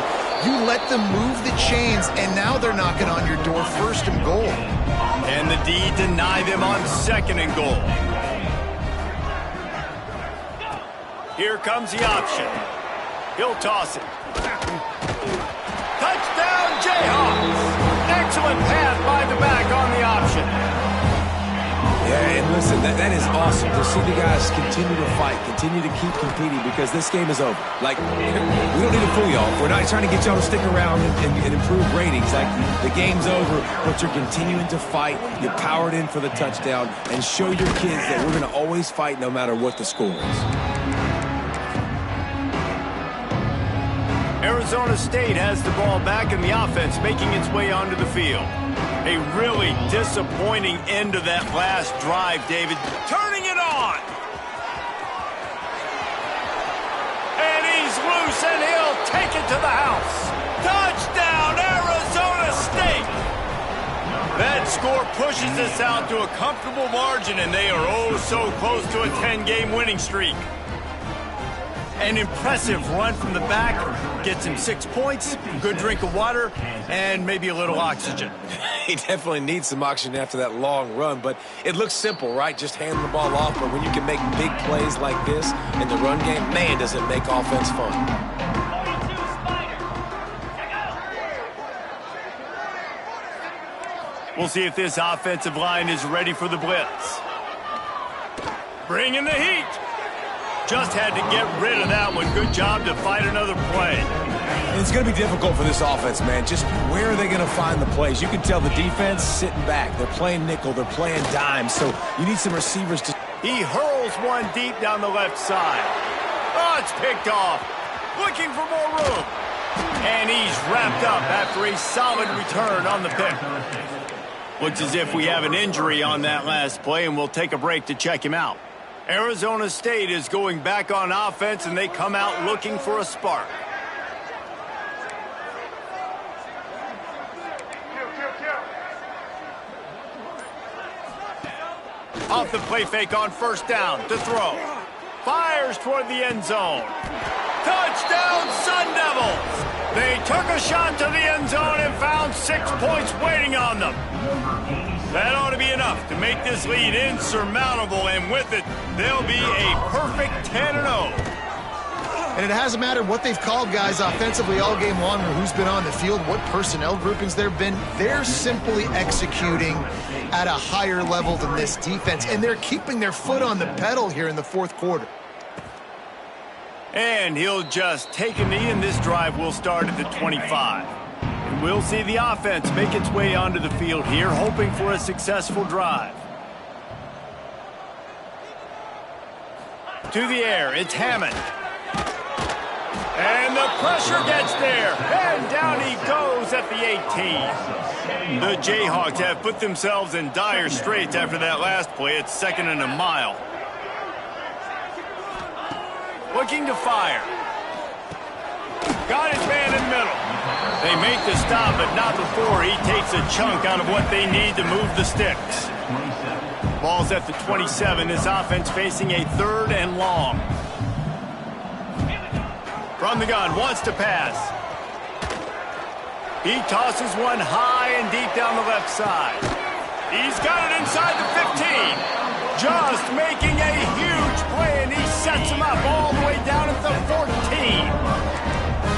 C: you let them move the chains, and now they're knocking on your door first and goal.
A: And the D deny them on second and goal. Here comes the option. He'll toss it. Touchdown, Jayhawks! Excellent pass by the back on the option.
B: Yeah, and listen, that is awesome to see the guys continue to fight, continue to keep competing, because this game is over. Like, we don't need to fool y'all. We're not trying to get y'all to stick around and improve ratings. Like, the game's over, but you're continuing to fight. You powered in for the touchdown, and show your kids that we're going to always fight no matter what the score is.
A: Arizona State has the ball back, and the offense making its way onto the field. A really disappointing end to that last drive, David. Turning it on. And he's loose, and he'll take it to the house. Touchdown, Arizona State. That score pushes us out to a comfortable margin, and they are oh so close to a 10-game winning streak. An impressive run from the back, gets him 6 points, good drink of water, and maybe a little oxygen.
B: He definitely needs some oxygen after that long run, but it looks simple, right? Just hand the ball off, but when you can make big plays like this in the run game, man, does it make offense fun.
A: We'll see if this offensive line is ready for the blitz. Bringing the heat. Just had to get rid of that one. Good job to fight another play.
B: It's going to be difficult for this offense, man. Just where are they going to find the plays? You can tell the defense sitting back. They're playing nickel. They're playing dime. So you need some receivers to...
A: He hurls one deep down the left side. Oh, it's picked off. Looking for more room. And he's wrapped up after a solid return on the pick. Looks as if we have an injury on that last play, and we'll take a break to check him out. Arizona State is going back on offense, and they come out looking for a spark. Off the play fake on first down to throw. Fires toward the end zone. Touchdown, Sun Devils! They took a shot to the end zone and found 6 points waiting on them. That ought to be enough to make this lead insurmountable, and with it, they'll be a perfect 10-0.
C: And it hasn't mattered what they've called guys offensively all game long or who's been on the field, what personnel groupings there have been. They're simply executing at a higher level than this defense, and they're keeping their foot on the pedal here in the fourth quarter.
A: And he'll just take a knee, and this drive will start at the 25. And we'll see the offense make its way onto the field here, hoping for a successful drive. To the air, it's Hammond. And the pressure gets there, and down he goes at the 18. The Jayhawks have put themselves in dire straits after that last play. It's 2nd and a mile. Looking to fire. Got his man in the middle. They make the stop, but not before he takes a chunk out of what they need to move the sticks. Ball's at the 27. This offense facing a 3rd and long. From the gun, wants to pass. He tosses one high and deep down the left side. He's got it inside the 15. Just making a huge play, and he sets him up all the way down at the 14.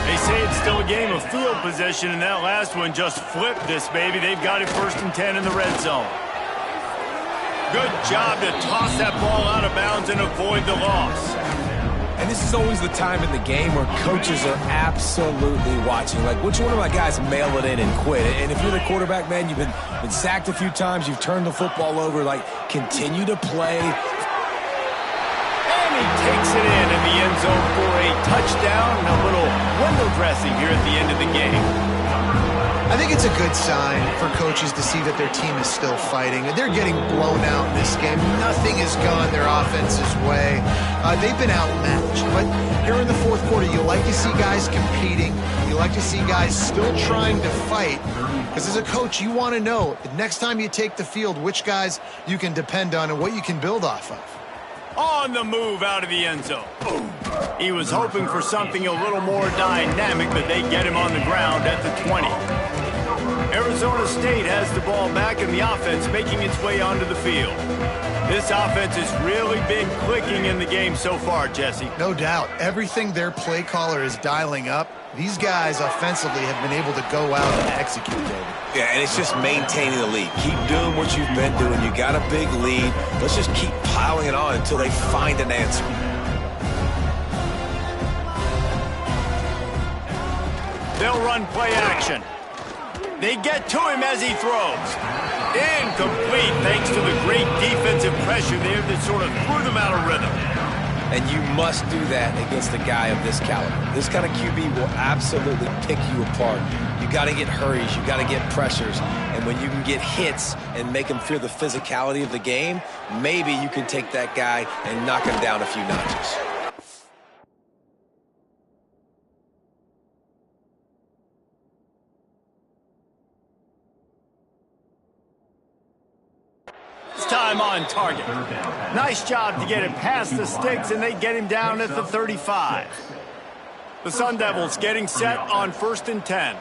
A: They say it's still a game of field position, and that last one just flipped this baby. They've got it 1st and 10 in the red zone. Good job to toss that ball out of bounds and avoid the loss.
B: And this is always the time in the game where coaches are absolutely watching. Like, which one of my guys mail it in and quit? And if you're the quarterback, man, you've been sacked a few times, you've turned the football over, like, continue to play.
A: And he takes it in the end zone for a touchdown and a little window dressing here at the end of the game.
C: I think it's a good sign for coaches to see that their team is still fighting. They're getting blown out in this game. Nothing has gone their offense's way. They've been outmatched. But here in the 4th quarter, you like to see guys competing. You like to see guys still trying to fight. Because as a coach, you want to know the next time you take the field which guys you can depend on and what you can build off of.
A: On the move out of the end zone. He was hoping for something a little more dynamic, but they get him on the ground at the 20. Arizona State has the ball back, and the offense making its way onto the field. This offense has really been clicking in the game so far, Jesse.
C: No doubt. Everything their play caller is dialing up, these guys offensively have been able to go out and execute, David.
B: Yeah, and it's just maintaining the lead. Keep doing what you've been doing. You got a big lead. Let's just keep piling it on until they find an answer.
A: They'll run play action. They get to him as he throws. Incomplete thanks to the great defensive pressure there that sort of threw them out of rhythm.
B: And you must do that against a guy of this caliber. This kind of QB will absolutely pick you apart. You got to get hurries. You got to get pressures. And when you can get hits and make him feel the physicality of the game, maybe you can take that guy and knock him down a few notches.
A: Time on target. Nice job to get him past the sticks, and they get him down at the 35. The Sun Devils getting set on 1st and 10.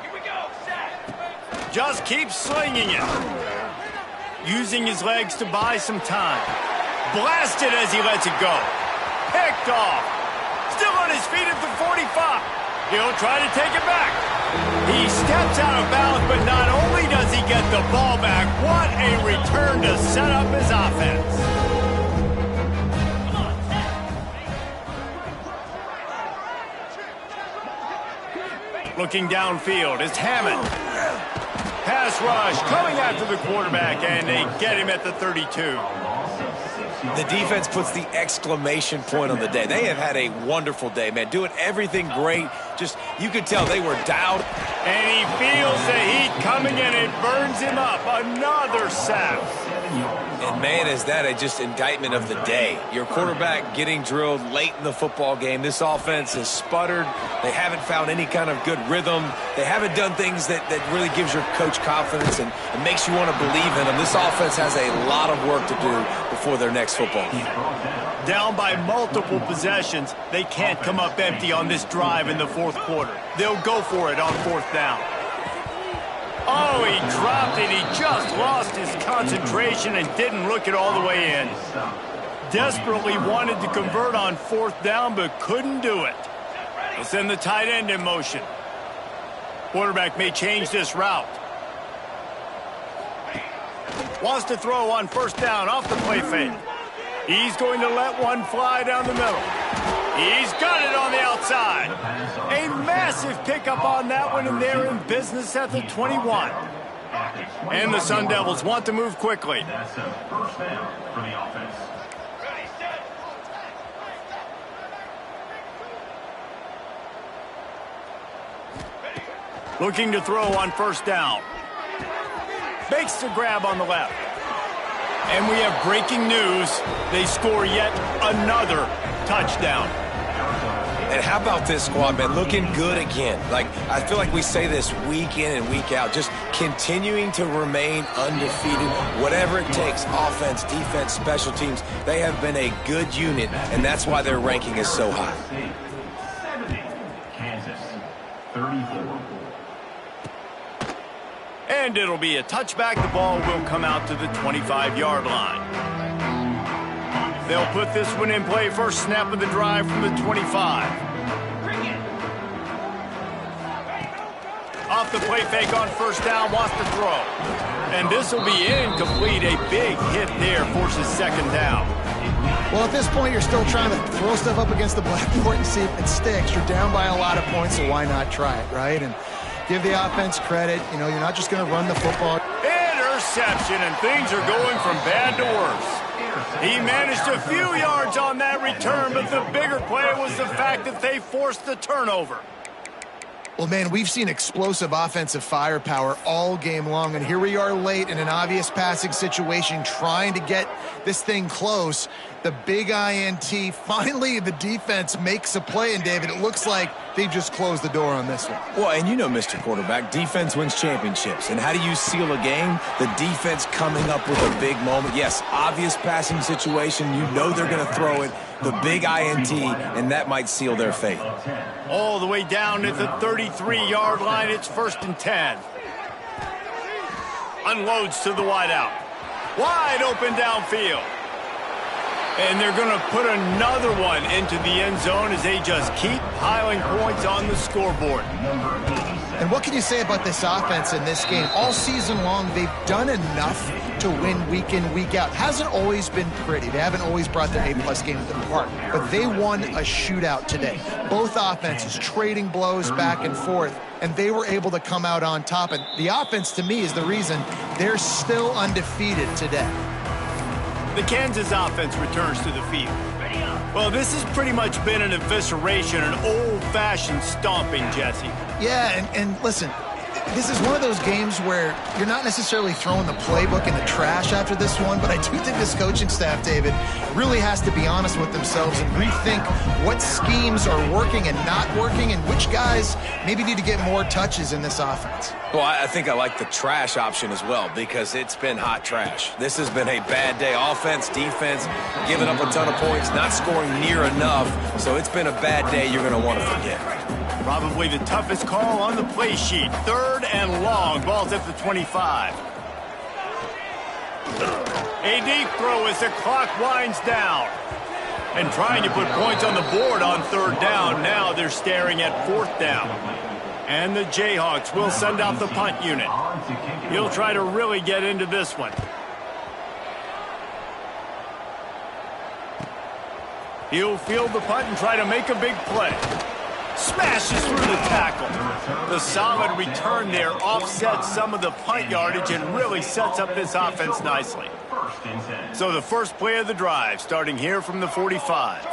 A: Just keeps slinging it. Using his legs to buy some time. Blasted as he lets it go. Picked off. Still on his feet at the 45. He'll try to take it back. He steps out of bounds, but not only does he get the ball back, what a return to set up his offense. Looking downfield is Hammond. Pass rush coming after the quarterback, and they get him at the 32.
B: The defense puts the exclamation point on the day. They have had a wonderful day, man. Doing everything great. Just, you could tell they were down.
A: And he feels the heat coming, and it burns him up. Another sack.
B: And, man, is that just indictment of the day. Your quarterback getting drilled late in the football game. This offense has sputtered. They haven't found any kind of good rhythm. They haven't done things that really gives your coach confidence and makes you want to believe in them. This offense has a lot of work to do before their next football game.
A: Down by multiple possessions, they can't come up empty on this drive in the 4th quarter. They'll go for it on 4th down. Oh, he dropped it. He just lost his concentration and didn't look it all the way in. Desperately wanted to convert on 4th down, but couldn't do it. They'll send the tight end in motion. Quarterback may change this route. Wants to throw on 1st down off the play fake. He's going to let one fly down the middle. He's got it on the outside. A massive pickup on that one, and they're in business at the 21. And the Sun Devils want to move quickly.
D: That's a 1st down for the offense.
A: Looking to throw on 1st down. Makes the grab on the left. And we have breaking news. They score yet another touchdown.
B: And how about this squad, man? Looking good again. Like, I feel like we say this week in and week out. Just continuing to remain undefeated. Whatever it takes, offense, defense, special teams. They have been a good unit, and that's why their ranking is so high.
D: 70, Kansas, 34.
A: And it'll be a touchback. The ball will come out to the 25-yard line. They'll put this one in play. First snap of the drive from the 25. Off the play fake on first down, wants to throw. And this will be incomplete. A big hit there forces second down.
C: Well, at this point, you're still trying to throw stuff up against the blackboard and see if it sticks. You're down by a lot of points, so why not try it, right? And give the offense credit. You know, you're not just going to run the football.
A: Interception, and things are going from bad to worse. He managed a few yards on that return, but the bigger play was the fact that they forced the turnover.
C: Well, man, we've seen explosive offensive firepower all game long, and here we are late in an obvious passing situation trying to get this thing close. The big INT, finally the defense makes a play, and David, it looks like they just closed the door on this one.
B: Well, and you know, Mr. Quarterback, defense wins championships. And how do you seal a game? The defense coming up with a big moment. Yes, obvious passing situation. You know they're going to throw it. The big INT, and that might seal their fate.
A: All the way down at the 33-yard line. It's 1st and 10. Unloads to the wideout. Wide open downfield. And they're going to put another one into the end zone as they just keep piling points on the scoreboard.
C: And what can you say about this offense in this game? All season long, they've done enough to win week in, week out. Hasn't always been pretty. They haven't always brought their A-plus game to the park. But they won a shootout today. Both offenses trading blows back and forth, and they were able to come out on top. And the offense, to me, is the reason they're still undefeated today.
A: The Kansas offense returns to the field. Well, this has pretty much been an evisceration, an old-fashioned stomping, Jesse.
C: Yeah, and listen, this is one of those games where you're not necessarily throwing the playbook in the trash after this one, but I do think this coaching staff, David, really has to be honest with themselves and rethink what schemes are working and not working and which guys maybe need to get more touches in this offense.
B: Well, I think I like the trash option as well because it's been hot trash. This has been a bad day. Offense, defense, giving up a ton of points, not scoring near enough. So it's been a bad day you're going to want to forget.
A: Probably the toughest call on the play sheet. 3rd and long. Ball's at the 25. A deep throw as the clock winds down. And trying to put points on the board on 3rd down. Now they're staring at 4th down. And the Jayhawks will send out the punt unit. He'll try to really get into this one. He'll field the punt and try to make a big play. Smashes through the tackle. The solid return there offsets some of the punt yardage and really sets up this offense nicely. So the first play of the drive starting here from the 45.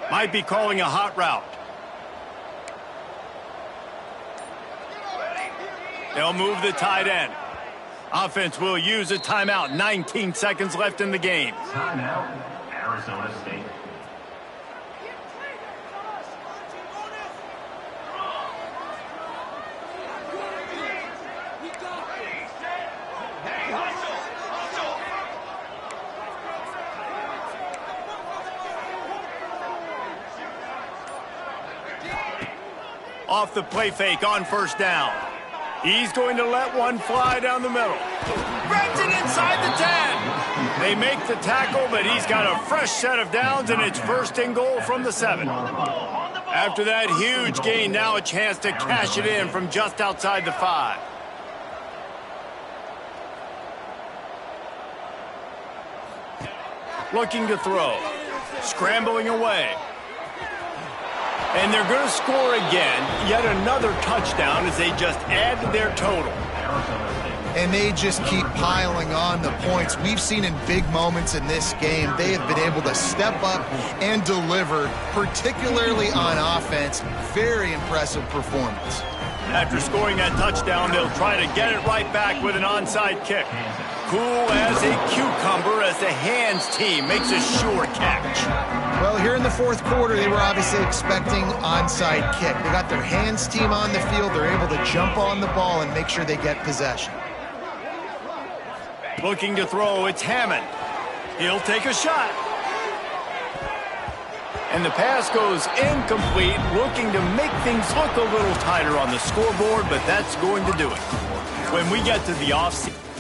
A: Might be calling a hot route. They'll move the tight end. Offense will use a timeout. 19 seconds left in the game.
D: Timeout, Arizona State.
A: Off the play fake on first down. He's going to let one fly down the middle. Threads it inside the 10. They make the tackle, but he's got a fresh set of downs, and it's 1st and goal from the 7. After that huge gain, now a chance to cash it in from just outside the 5. Looking to throw. Scrambling away. And they're going to score again. Yet another touchdown as they just add to their total.
C: And they just keep piling on the points. We've seen in big moments in this game, they have been able to step up and deliver, particularly on offense. Very impressive performance.
A: After scoring that touchdown, they'll try to get it right back with an onside kick. Cool as a cucumber as the hands team makes a sure catch.
C: Well, here in the 4th quarter, they were obviously expecting onside kick. They got their hands team on the field. They're able to jump on the ball and make sure they get possession.
A: Looking to throw, it's Hammond. He'll take a shot. And the pass goes incomplete, looking to make things look a little tighter on the scoreboard, but that's going to do it. When we get to the offseason,